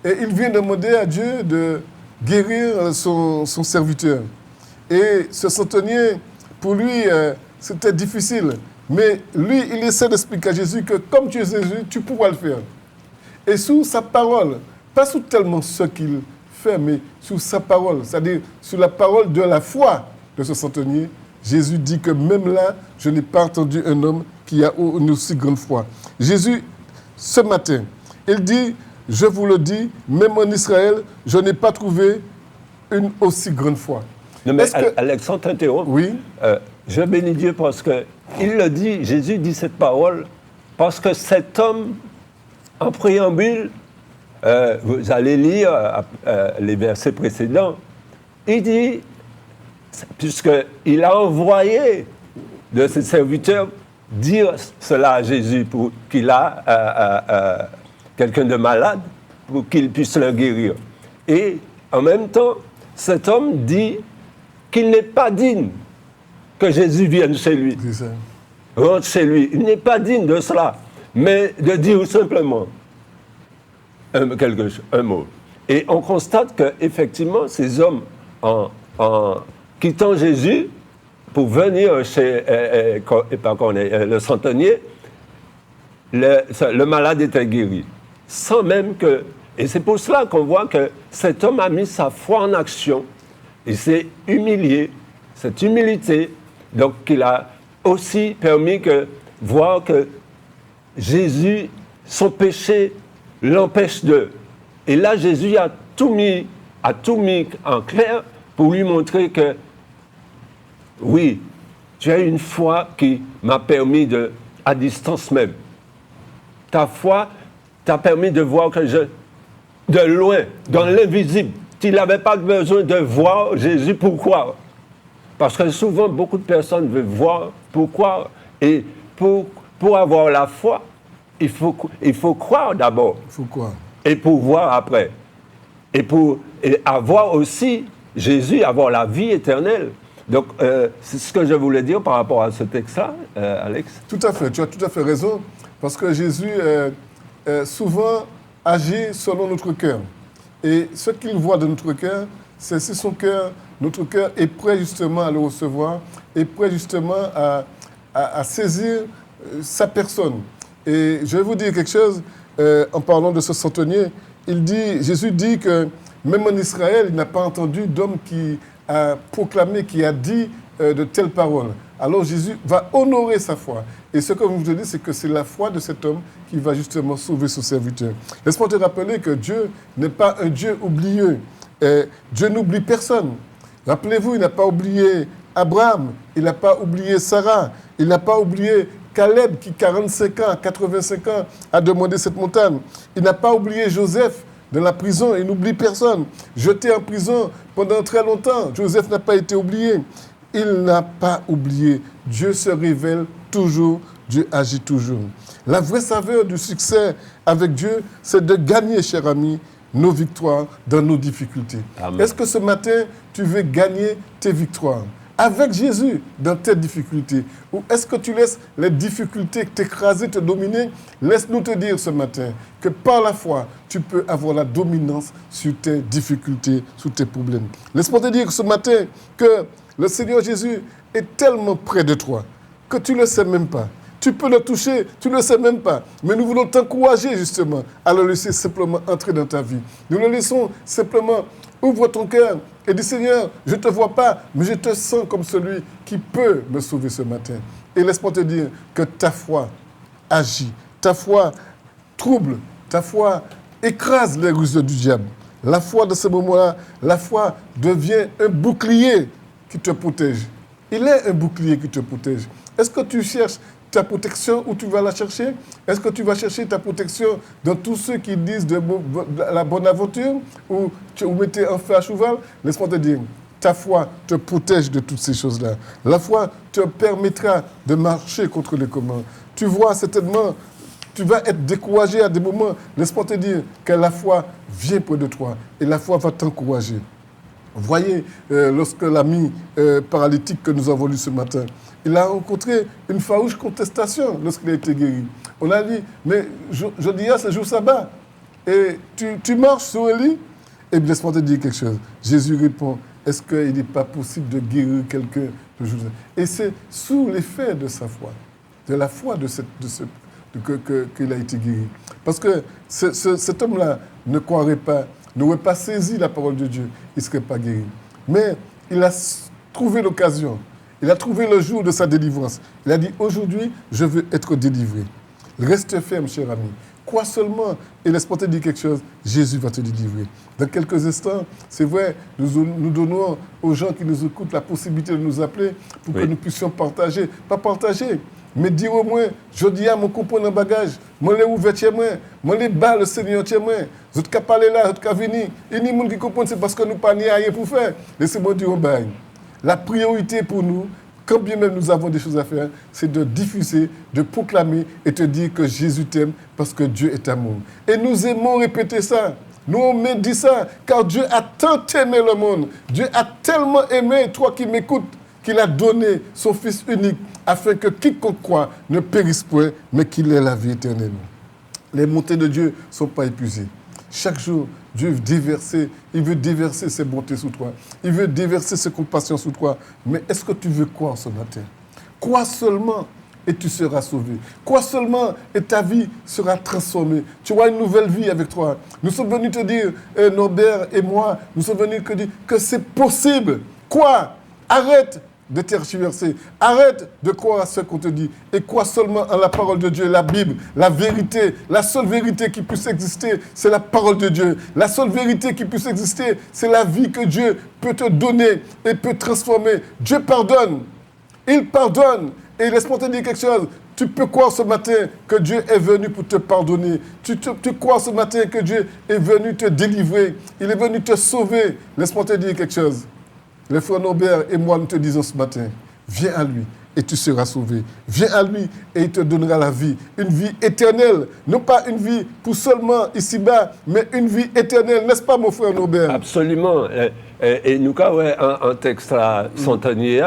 Et il vient demander à Dieu de guérir son serviteur. Et ce centenier, pour lui, c'était difficile. Mais lui, il essaie d'expliquer à Jésus que comme tu es Jésus, tu pourras le faire. Et sous sa parole, pas sous tellement ce qu'il fait, mais sous sa parole, c'est-à-dire sous la parole de la foi de ce centenier, Jésus dit que même là, je n'ai pas entendu un homme qui a une aussi grande foi. Jésus, ce matin, il dit, je vous le dis, même en Israël, je n'ai pas trouvé une aussi grande foi. Non, mais Alexandre t'interrompt. Oui. Je bénis Dieu parce que il le dit, Jésus dit cette parole, parce que cet homme, en préambule, vous allez lire les versets précédents, il dit, puisqu'il a envoyé de ses serviteurs dire cela à Jésus pour qu'il a quelqu'un de malade, pour qu'il puisse le guérir. Et en même temps, cet homme dit qu'il n'est pas digne que Jésus vienne chez lui, rentre chez lui. Il n'est pas digne de cela, mais de dire simplement un mot. Et on constate qu'effectivement, ces hommes, en quittant Jésus pour venir chez le centenier, le malade était guéri. Sans même que... Et c'est pour cela qu'on voit que cet homme a mis sa foi en action. Il s'est humilié, cette humilité, donc qu'il a aussi permis de voir que Jésus, son péché l'empêche de... Et là, Jésus a tout mis en clair pour lui montrer que, oui, tu as une foi qui m'a permis à distance même. Ta foi t'a permis de voir que de loin, dans l'invisible, tu n'avais pas besoin de voir Jésus. Pourquoi? Parce que souvent, beaucoup de personnes veulent voir pourquoi. Et pour avoir la foi, il faut croire d'abord. Il faut croire. et pour voir après. Et avoir aussi Jésus, avoir la vie éternelle. Donc, c'est ce que je voulais dire par rapport à ce texte-là, Alex. Tout à fait, tu as tout à fait raison, parce que Jésus souvent agit selon notre cœur. Et ce qu'il voit de notre cœur, c'est si notre cœur est prêt justement à le recevoir, est prêt justement à saisir sa personne. Et je vais vous dire quelque chose, en parlant de ce centenier, Jésus dit que même en Israël, il n'a pas entendu d'homme qui a proclamé, qui a dit de telles paroles. Alors Jésus va honorer sa foi. Et ce que je vous dis, c'est que c'est la foi de cet homme qui va justement sauver son serviteur. Laisse-moi te rappeler que Dieu n'est pas un Dieu oublieux. Dieu n'oublie personne. Rappelez-vous, il n'a pas oublié Abraham, il n'a pas oublié Sarah, il n'a pas oublié Caleb qui, 45 ans, 85 ans, a demandé cette montagne. Il n'a pas oublié Joseph dans la prison, il n'oublie personne. Jeté en prison pendant très longtemps, Joseph n'a pas été oublié. Il n'a pas oublié. Dieu se révèle toujours, Dieu agit toujours. La vraie saveur du succès avec Dieu, c'est de gagner, cher ami, nos victoires dans nos difficultés. Amen. Est-ce que ce matin, tu veux gagner tes victoires avec Jésus dans tes difficultés? Ou est-ce que tu laisses les difficultés t'écraser, te dominer? Laisse-nous te dire ce matin que par la foi, tu peux avoir la dominance sur tes difficultés, sur tes problèmes. Laisse-moi te dire ce matin que le Seigneur Jésus est tellement près de toi que tu ne le sais même pas. Tu peux le toucher, tu ne le sais même pas. Mais nous voulons t'encourager justement à le laisser simplement entrer dans ta vie. Nous le laissons simplement, ouvre ton cœur et dis Seigneur, je ne te vois pas, mais je te sens comme celui qui peut me sauver ce matin. Et laisse-moi te dire que ta foi agit, ta foi trouble, ta foi écrase les ruses du diable. La foi de ce moment-là, la foi devient un bouclier qui te protège. Il est un bouclier qui te protège. Est-ce que tu cherches ta protection où tu vas la chercher? Est-ce que tu vas chercher ta protection dans tous ceux qui disent de la bonne aventure ou mettez un feu à cheval? Laisse-moi te dire, ta foi te protège de toutes ces choses-là. La foi te permettra de marcher contre les commandes. Tu vois certainement, tu vas être découragé à des moments. Laisse-moi te dire que la foi vient près de toi et la foi va t'encourager. Voyez, lorsque l'ami paralytique que nous avons lu ce matin, il a rencontré une farouche contestation lorsqu'il a été guéri. On a dit, mais jeudi, c'est jour sabbat, et tu marches sur un lit? Et bien, laisse-moi te dire quelque chose. Jésus répond, est-ce qu'il n'est pas possible de guérir quelqu'un le jour sabbat? Et c'est sous l'effet de sa foi, de la foi qu'il a été guéri. Parce que cet homme-là ne croirait pas, n'aurait pas saisi la parole de Dieu, il ne serait pas guéri. Mais il a trouvé l'occasion, il a trouvé le jour de sa délivrance. Il a dit, aujourd'hui, je veux être délivré. Reste ferme, cher ami. Crois seulement, et laisse-moi te dire quelque chose, Jésus va te délivrer. Dans quelques instants, c'est vrai, nous donnons aux gens qui nous écoutent la possibilité de nous appeler pour que nous puissions partager. Pas partager, mais dire au moins, je dis à mon copain dans le bagage, je l'ai ouvert chez moi, je l'ai bas le Seigneur chez moi, je ne peux pas aller là, je ne peux pas venir. Et les gens qui comprennent, c'est parce que nous n'avons pas rien pour faire. Laissez-moi dire au bail. La priorité pour nous, quand bien même nous avons des choses à faire, c'est de diffuser, de proclamer et te dire que Jésus t'aime parce que Dieu est amour. Et nous aimons répéter ça. Nous on me dit ça, car Dieu a tant aimé le monde. Dieu a tellement aimé, toi qui m'écoutes, qu'il a donné son Fils unique, afin que quiconque croit ne périsse point, mais qu'il ait la vie éternelle. Les montées de Dieu ne sont pas épuisées. Chaque jour, Dieu veut déverser ses bontés sur toi. Il veut déverser ses compassions sur toi. Mais est-ce que tu veux croire ce matin? Crois seulement et tu seras sauvé. Crois seulement et ta vie sera transformée. Tu auras une nouvelle vie avec toi. Nous sommes venus te dire, Norbert et moi, nous sommes venus te dire que c'est possible. Quoi? Arrête de tergiverser. Arrête de croire à ce qu'on te dit et crois seulement en la parole de Dieu, la Bible, la vérité. La seule vérité qui puisse exister, c'est la parole de Dieu. La seule vérité qui puisse exister, c'est la vie que Dieu peut te donner et peut transformer. Dieu pardonne. Il pardonne. Et laisse-moi te dire quelque chose. Tu peux croire ce matin que Dieu est venu pour te pardonner. Tu crois ce matin que Dieu est venu te délivrer. Il est venu te sauver. Laisse-moi te dire quelque chose. Les frères Norbert et moi, nous te disons ce matin, viens à lui, et tu seras sauvé. Viens à lui et il te donnera la vie. Une vie éternelle. Non pas une vie pour seulement ici-bas, mais une vie éternelle. N'est-ce pas, mon frère Norbert? Absolument. Et nous avons un texte à Santanier,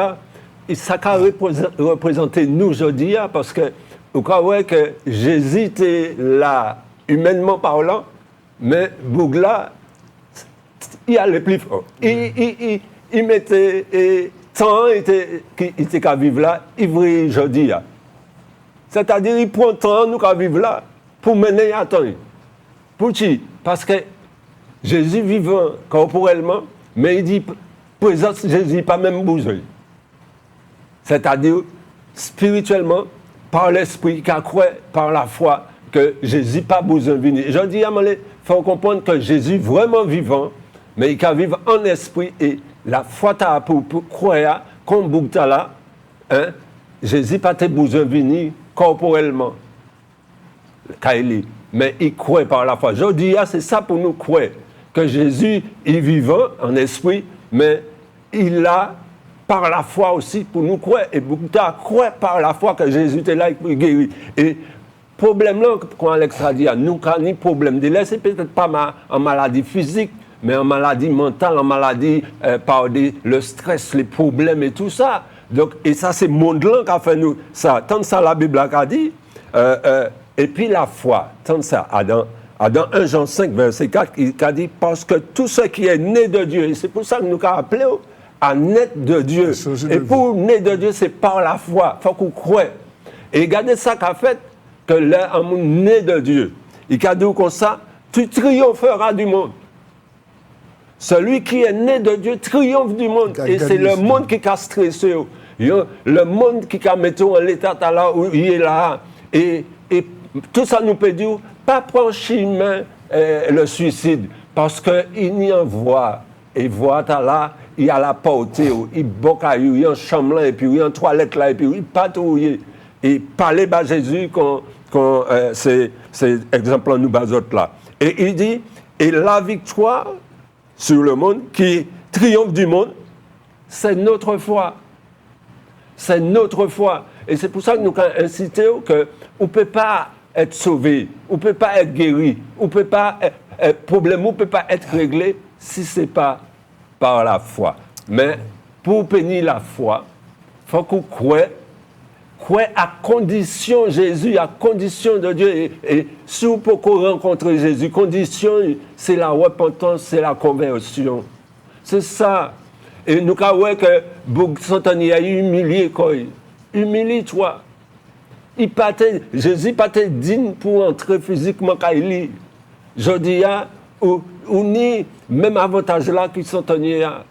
et ça a représenté nous aujourd'hui, parce que nous avons que Jésus était là, humainement parlant, mais Bougla, il allait plus fort. Il mettait temps qu'il était qu'à vivre là, il vit aujourd'hui. C'est-à-dire, il prend temps, nous qu'à vivre là, pour mener à temps. Pour qui? Parce que Jésus vivant corporellement, mais il dit, présence Jésus, pas même besoin. C'est-à-dire, spirituellement, par l'esprit, qui croit par la foi, que Jésus pas besoin de venir. Je dis, il faut comprendre que Jésus vraiment vivant, mais il peut vivre en esprit et la foi pour croire, comme Bougta là, hein, Jésus pas besoin de venir corporellement. Mais il croit par la foi. Je dis, c'est ça pour nous croire, que Jésus est vivant en esprit, mais il a par la foi aussi pour nous croire. Et Bougta croit par la foi que Jésus est là et qu'il guérit. Et problème là, quand Alex a dit, nous avons un problème de l'air, c'est peut-être pas en maladie physique, mais en maladie mentale, en maladie par le stress, les problèmes et tout ça. Donc, et ça, c'est le monde-là qui a fait nous ça. Tant ça, la Bible a dit. Et puis la foi, tant ça, dans 1 Jean 5, verset 4, il a dit, parce que tout ce qui est né de Dieu, et c'est pour ça que nous avons appelé à naître de Dieu. Et pour naître de Dieu, c'est par la foi. Il faut qu'on croie. Et regardez ça qu'a fait, que là, un monde né de Dieu. Il a dit comme ça, tu triompheras du monde. Celui qui est né de Dieu triomphe du monde. Et c'est le monde qui a stressé. Le monde qui a mis en l'état là où il est là. Et tout ça nous peut dire, pas prendre chemin le suicide. Parce qu'il y a une voie. Et voie là, il y a la porte, il bocaille, il y a une chambre là, et puis il y a une toilette là, et puis il patrouille. Et parler à Jésus quand c'est exemple nous autres là. Et il dit, et la victoire sur le monde qui triomphe du monde, c'est notre foi. C'est notre foi. Et c'est pour ça que nous avons incité qu'on ne peut pas être sauvé, on ne peut pas être guéri, on ne peut pas problème, on ne peut pas être réglé si ce n'est pas par la foi. Mais pour bénir la foi, il faut qu'on croie à condition Jésus, à condition de Dieu. Et si on peut rencontrer Jésus, condition, c'est la repentance, c'est la conversion. C'est ça. Et nous avons vu que Boug-Santani a humilié quoi. Humilie-toi. Jésus pas digne pour entrer physiquement quand il lit. Je dis, on ni même avantage là qui Santani a.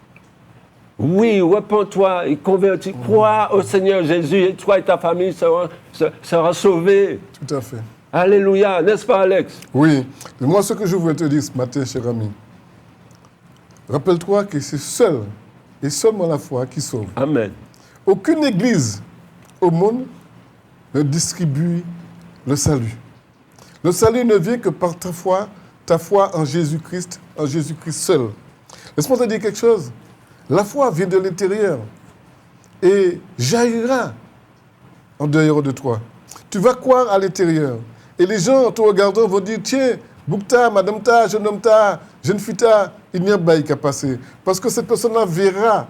Oui, repens-toi et convertis. Crois au Seigneur Jésus et toi et ta famille sera sauvés. Tout à fait. Alléluia, n'est-ce pas, Alex? Oui. Et moi, ce que je voulais te dire ce matin, cher ami, rappelle-toi que c'est seul et seulement la foi qui sauve. Amen. Aucune église au monde ne distribue le salut. Le salut ne vient que par ta foi en Jésus-Christ seul. Laisse-moi te dire quelque chose. La foi vient de l'intérieur et jaillira en dehors de toi. Tu vas croire à l'intérieur. Et les gens, en te regardant, vont dire, tiens, Bougta, Madame Ta, jeune homme Ta, jeune fille Ta, il n'y a pas qu'à passer. Parce que cette personne-là verra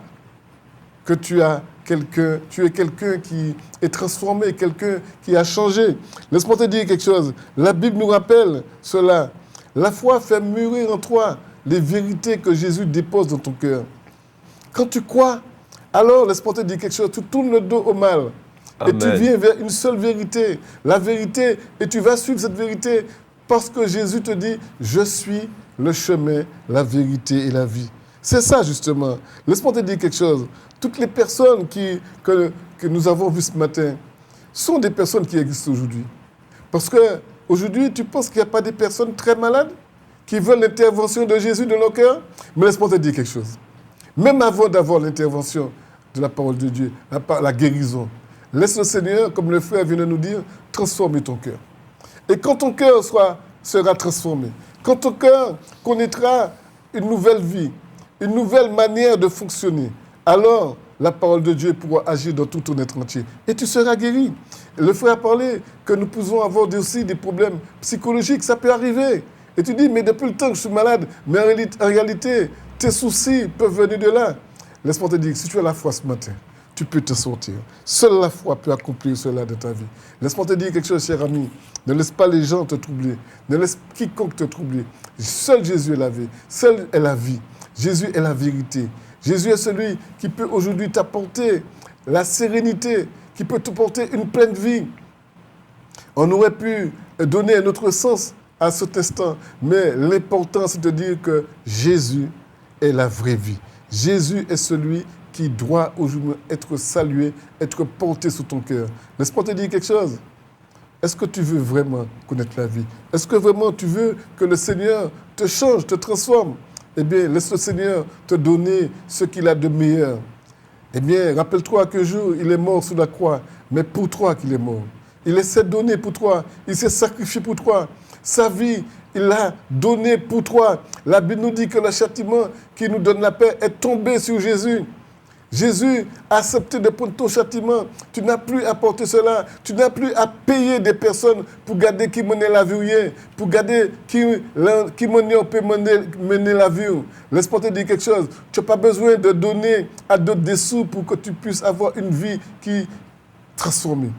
que tu es quelqu'un qui est transformé, quelqu'un qui a changé. Laisse-moi te dire quelque chose. La Bible nous rappelle cela. La foi fait mûrir en toi les vérités que Jésus dépose dans ton cœur. Quand tu crois, alors, laisse-moi te dire quelque chose, tu tournes le dos au mal. Amen. Et tu viens vers une seule vérité, la vérité, et tu vas suivre cette vérité parce que Jésus te dit, je suis le chemin, la vérité et la vie. C'est ça, justement. Laisse-moi te dire quelque chose. Toutes les personnes que nous avons vues ce matin sont des personnes qui existent aujourd'hui. Parce qu'aujourd'hui, tu penses qu'il n'y a pas des personnes très malades qui veulent l'intervention de Jésus dans nos cœurs? Mais laisse-moi te dire quelque chose. Même avant d'avoir l'intervention de la parole de Dieu, la guérison, laisse le Seigneur, comme le frère vient de nous dire, transformer ton cœur. Et quand ton cœur sera transformé, quand ton cœur connaîtra une nouvelle vie, une nouvelle manière de fonctionner, alors la parole de Dieu pourra agir dans tout ton être entier. Et tu seras guéri. Le frère a parlé que nous pouvons avoir aussi des problèmes psychologiques. Ça peut arriver. Et tu dis, mais depuis le temps que je suis malade, mais en réalité, tes soucis peuvent venir de là. Laisse-moi te dire, si tu as la foi ce matin, tu peux te sortir. Seule la foi peut accomplir cela de ta vie. Laisse-moi te dire quelque chose, cher ami. Ne laisse pas les gens te troubler. Ne laisse quiconque te troubler. Seul Jésus est la vie. Seul est la vie. Jésus est la vérité. Jésus est celui qui peut aujourd'hui t'apporter la sérénité, qui peut t'apporter une pleine vie. On aurait pu donner un autre sens à cet instant, mais l'important, c'est de dire que Jésus est la vraie vie. Jésus est celui qui doit aujourd'hui être salué, être porté sous ton cœur. Laisse-moi te dire quelque chose. Est-ce que tu veux vraiment connaître la vie? Est-ce que vraiment tu veux que le Seigneur te change, te transforme? Eh bien, laisse le Seigneur te donner ce qu'il a de meilleur. Eh bien, rappelle-toi qu'un jour, il est mort sur la croix, mais pour toi qu'il est mort. Il s'est donné pour toi, il s'est sacrifié pour toi. Sa vie, il l'a donné pour toi. La Bible nous dit que le châtiment qui nous donne la paix est tombé sur Jésus. Jésus a accepté de prendre ton châtiment. Tu n'as plus à porter cela. Tu n'as plus à payer des personnes pour garder qui menait la vie, pour garder qui peut mener la vie. Laisse-moi te dire quelque chose. Tu n'as pas besoin de donner à d'autres des sous pour que tu puisses avoir une vie qui est transformée.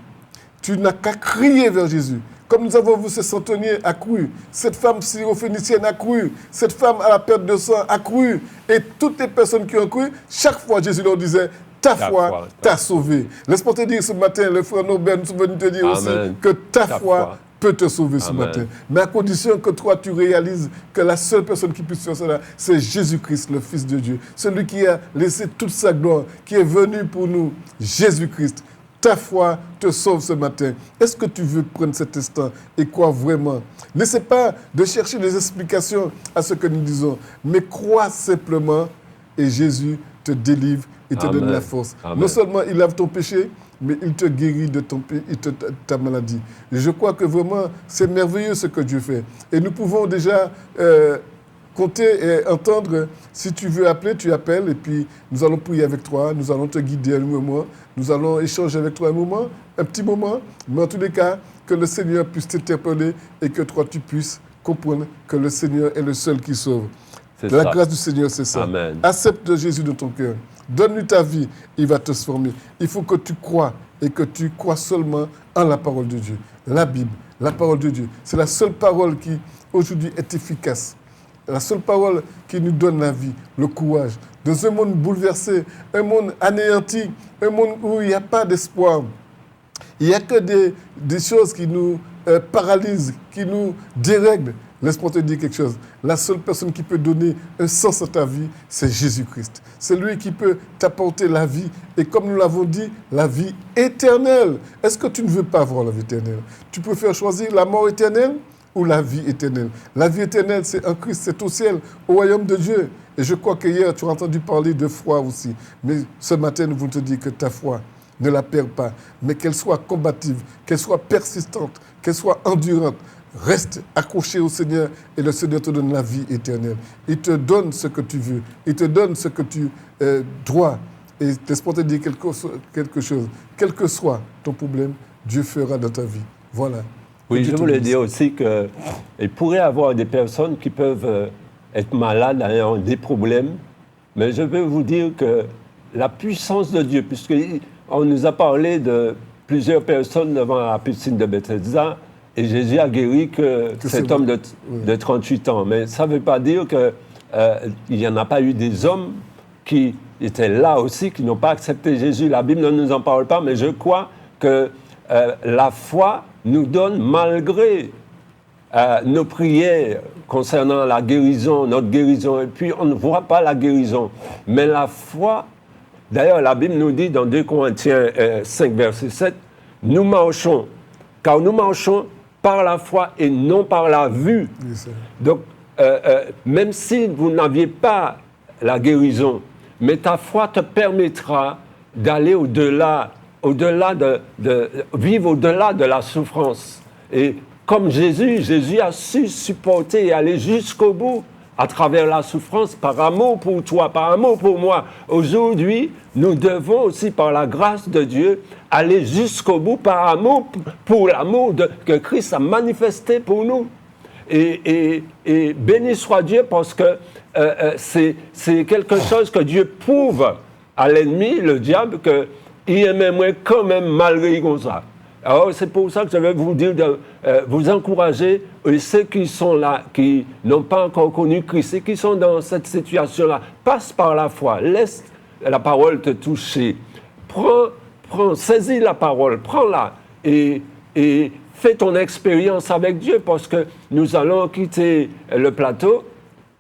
Tu n'as qu'à crier vers Jésus. Comme nous avons vu ce centenier accru, cette femme syrophénicienne accrue, cette femme à la perte de sang accrue, et toutes les personnes qui ont cru, chaque fois Jésus leur disait, ta foi t'a sauvé. Laisse-moi te dire ce matin, le frère Norbert, nous sommes venus te dire aussi que ta foi peut te sauver ce matin. Mais à condition que toi, tu réalises que la seule personne qui puisse faire cela, c'est Jésus-Christ, le Fils de Dieu. Celui qui a laissé toute sa gloire, qui est venu pour nous, Jésus-Christ. Ta foi te sauve ce matin. Est-ce que tu veux prendre cet instant et croire vraiment? N'essaie pas de chercher des explications à ce que nous disons, mais crois simplement et Jésus te délivre et te donne la force. Non seulement il lave ton péché, mais il te guérit de ta maladie. Et je crois que vraiment, c'est merveilleux ce que Dieu fait. Et nous pouvons déjà compter et entendre. Si tu veux appeler, tu appelles et puis nous allons prier avec toi, nous allons te guider un moment, nous allons échanger avec toi un petit moment, mais en tous les cas, que le Seigneur puisse t'interpeller et que toi tu puisses comprendre que le Seigneur est le seul qui sauve. La grâce du Seigneur, c'est ça. Amen. Accepte Jésus dans ton cœur. Donne-lui ta vie, il va te transformer. Il faut que tu crois et que tu crois seulement en la parole de Dieu. La Bible, la parole de Dieu, c'est la seule parole qui aujourd'hui est efficace. La seule parole qui nous donne la vie, le courage. Dans un monde bouleversé, un monde anéanti, un monde où il n'y a pas d'espoir. Il n'y a que des choses qui nous paralysent, qui nous dérèglent. Laisse-moi te dire quelque chose. La seule personne qui peut donner un sens à ta vie, c'est Jésus-Christ. C'est lui qui peut t'apporter la vie. Et comme nous l'avons dit, la vie éternelle. Est-ce que tu ne veux pas avoir la vie éternelle? Tu préfères choisir la mort éternelle ou la vie éternelle? La vie éternelle, c'est en Christ, c'est au ciel, au royaume de Dieu. Et je crois qu'hier, tu as entendu parler de foi aussi. Mais ce matin, nous voulons te dire que ta foi, ne la perds pas, mais qu'elle soit combative, qu'elle soit persistante, qu'elle soit endurante. Reste accroché au Seigneur et le Seigneur te donne la vie éternelle. Il te donne ce que tu veux. Il te donne ce que tu dois. Et laisse-moi te dire quelque chose. Quel que soit ton problème, Dieu fera dans ta vie. Voilà. Oui, je voulais dire aussi qu'il pourrait y avoir des personnes qui peuvent être malades, ayant des problèmes, mais je veux vous dire que la puissance de Dieu, puisqu'on nous a parlé de plusieurs personnes devant la piscine de Bethesda, et Jésus a guéri que cet homme de 38 ans. Mais ça ne veut pas dire qu'il n'y en a pas eu des hommes qui étaient là aussi, qui n'ont pas accepté Jésus. La Bible ne nous en parle pas, mais je crois que la foi nous donne, malgré nos prières concernant la guérison, notre guérison, et puis on ne voit pas la guérison. Mais la foi, d'ailleurs la Bible nous dit dans 2 Corinthiens 5, verset 7, nous marchons, car nous marchons par la foi et non par la vue. Oui, donc, même si vous n'aviez pas la guérison, mais ta foi te permettra d'aller au-delà de vivre au-delà de la souffrance. Et comme Jésus a su supporter et aller jusqu'au bout à travers la souffrance, par amour pour toi, par amour pour moi. Aujourd'hui, nous devons aussi, par la grâce de Dieu, aller jusqu'au bout par amour, pour l'amour que Christ a manifesté pour nous. Et béni soit Dieu parce que c'est quelque chose que Dieu prouve à l'ennemi, le diable, qu'il aimait moins quand même malgré comme ça. Alors c'est pour ça que je vais vous dire de vous encourager, ceux qui sont là, qui n'ont pas encore connu Christ et qui sont dans cette situation-là, passe par la foi, laisse la parole te toucher, saisis la parole, prends-la et fais ton expérience avec Dieu parce que nous allons quitter le plateau,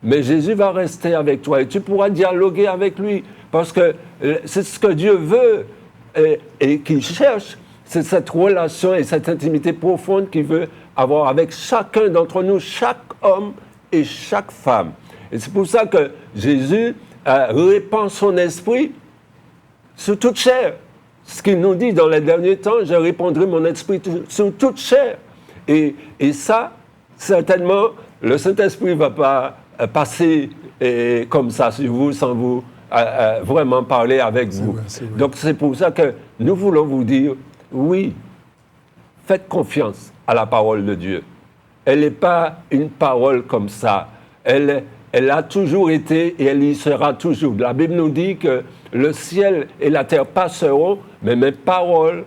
mais Jésus va rester avec toi et tu pourras dialoguer avec lui parce que c'est ce que Dieu veut et qu'il cherche, c'est cette relation et cette intimité profonde qu'il veut avoir avec chacun d'entre nous, chaque homme et chaque femme. Et c'est pour ça que Jésus répand son esprit sur toute chair. Ce qu'il nous dit dans les derniers temps, je répandrai mon esprit sur toute chair. Et ça, certainement, le Saint-Esprit ne va pas passer comme ça sur vous, sans vous vraiment parler avec vous. C'est vrai. Donc c'est pour ça que nous voulons vous dire, oui, faites confiance à la parole de Dieu. Elle n'est pas une parole comme ça. Elle a toujours été et elle y sera toujours. La Bible nous dit que le ciel et la terre passeront, mais mes paroles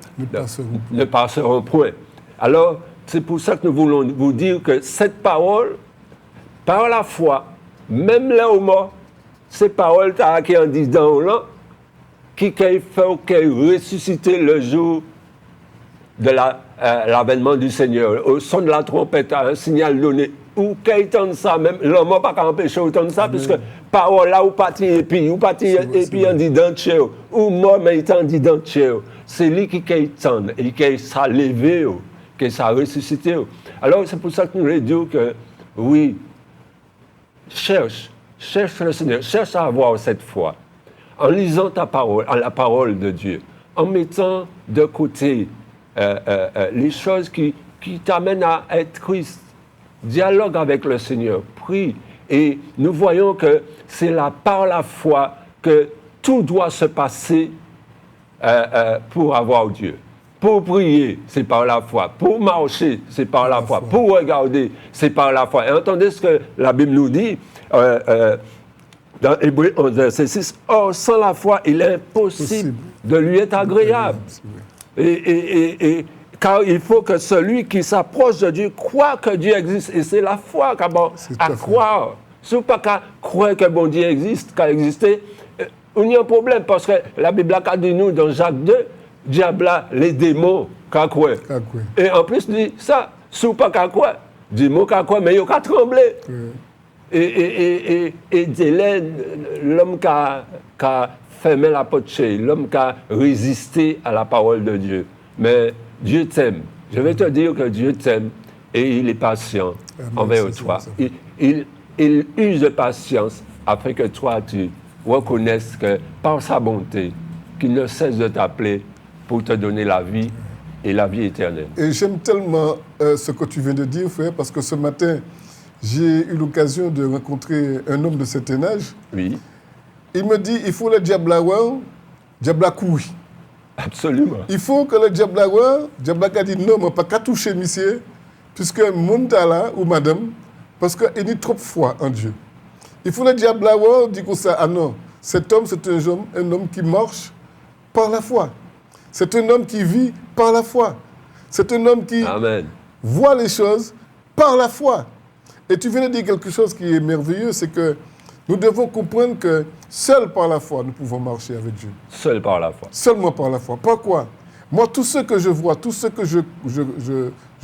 ne passeront point. Alors, c'est pour ça que nous voulons vous dire que cette parole, par la foi, même là où mort, ces paroles qui en disent dans là, qui fait ressusciter le jour de l'avènement du Seigneur, au son de la trompette, un signal donné, ou qu'il tente ça, même l'homme n'a pas qu'à empêcher autant de ça, puisque parole là, ou parti et puis on dit dans le ou mort, mais il t'en dit dans le c'est lui qui tente, et qui s'est levé, qui s'est ressuscité. Alors, c'est pour ça que nous voulons dire que, oui, cherche le Seigneur, cherche à avoir cette foi, en lisant ta parole, la parole de Dieu, en mettant de côté les choses qui t'amènent à être Christ. Dialogue avec le Seigneur, prie. Et nous voyons que c'est par la foi que tout doit se passer pour avoir Dieu. Pour prier, c'est par la foi. Pour marcher, c'est par la foi. Pour regarder, c'est par la foi. Et entendez ce que la Bible nous dit dans Hébreux 11, verset 6. Or, sans la foi, il est impossible de lui être agréable. Car il faut que celui qui s'approche de Dieu croit que Dieu existe. Et c'est la foi qu'à croire. Si vous ne pas croire que bon Dieu existe, qu'a existé, il y a un problème. Parce que la Bible a dit nous dans Jacques 2, diable a les démons qu'a croire. Et en plus, il dit ça, si vous ne pas croire, démons qu'a croire, mais il y a trembler. Et l'homme qui a fermé la porte chez l'homme qui a résisté à la parole de Dieu. Mais Dieu t'aime. Je vais te dire que Dieu t'aime et il est patient envers toi. Il use de patience afin que toi, tu reconnaisses que par sa bonté, qu'il ne cesse de t'appeler pour te donner la vie et la vie éternelle. Et j'aime tellement ce que tu viens de dire, frère, parce que ce matin, j'ai eu l'occasion de rencontrer un homme de certain âge. Oui. Il me dit, il faut le diable à courir. Absolument. Il faut que le diable a dit non, mais pas qu'à toucher monsieur, puisque mon là ou madame, parce qu'il a trop foi en Dieu. Il faut le diable dit comme ça, ah non, cet homme, c'est un homme qui marche par la foi. C'est un homme qui vit par la foi. C'est un homme qui voit les choses par la foi. Et tu viens de dire quelque chose qui est merveilleux, c'est que nous devons comprendre que seul par la foi, nous pouvons marcher avec Dieu. Seul par la foi. Seulement par la foi. Pourquoi ? Moi, tout ce que je vois, tout ce que je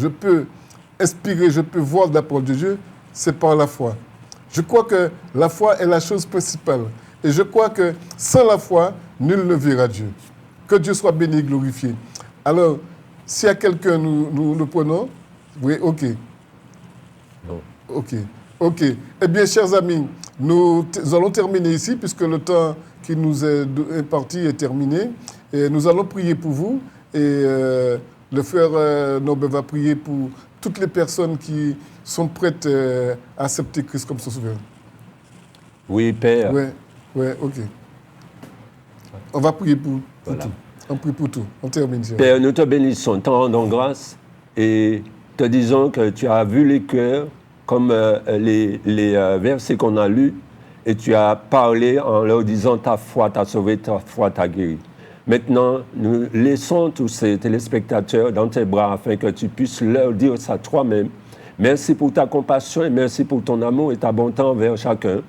peux inspirer, je peux voir de la parole de Dieu, c'est par la foi. Je crois que la foi est la chose principale. Et je crois que sans la foi, nul ne verra Dieu. Que Dieu soit béni et glorifié. Alors, s'il y a quelqu'un, nous le prenons. Oui, ok. Non. Ok. Eh bien, chers amis, nous allons terminer ici, puisque le temps qui nous est imparti est terminé. Et nous allons prier pour vous. Et le frère Norbert va prier pour toutes les personnes qui sont prêtes à accepter Christ comme son sauveur. Oui, Père. Ouais, ok. On va prier pour Voilà. tout. On prie pour tout. On termine. Père, nous te bénissons, t'en rendons grâce et te disons que tu as vu les cœurs comme les versets qu'on a lus et tu as parlé en leur disant ta foi t'a sauvé, ta foi t'a guéri. Maintenant, nous laissons tous ces téléspectateurs dans tes bras afin que tu puisses leur dire ça toi-même. Merci pour ta compassion et merci pour ton amour et ta bonté envers chacun.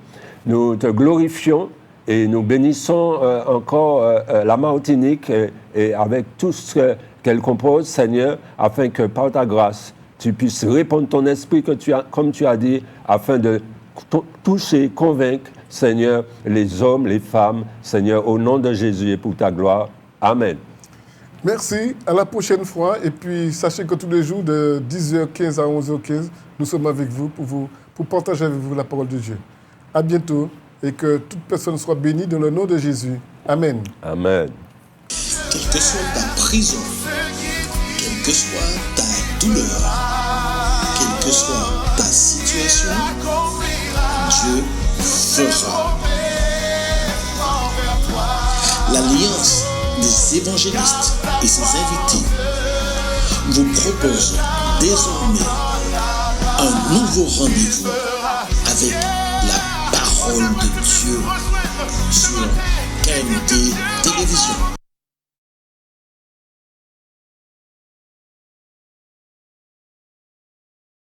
Nous te glorifions et nous bénissons encore la Martinique et avec tout ce qu'elle compose, Seigneur, afin que par ta grâce, tu puisses répandre ton esprit que comme tu as dit, afin de toucher, convaincre, Seigneur, les hommes, les femmes, Seigneur, au nom de Jésus et pour ta gloire. Amen. Merci, à la prochaine fois. Et puis, sachez que tous les jours, de 10h15 à 11h15, nous sommes avec vous pour partager avec vous la parole de Dieu. À bientôt et que toute personne soit bénie dans le nom de Jésus. Amen. Amen. Quelle que soit ta prison, quelle que soit ta douleur, quelle que soit ta situation, Dieu fera. L'Alliance des évangélistes et ses invités vous propose désormais un nouveau rendez-vous avec la parole de Dieu sur KMT Télévision.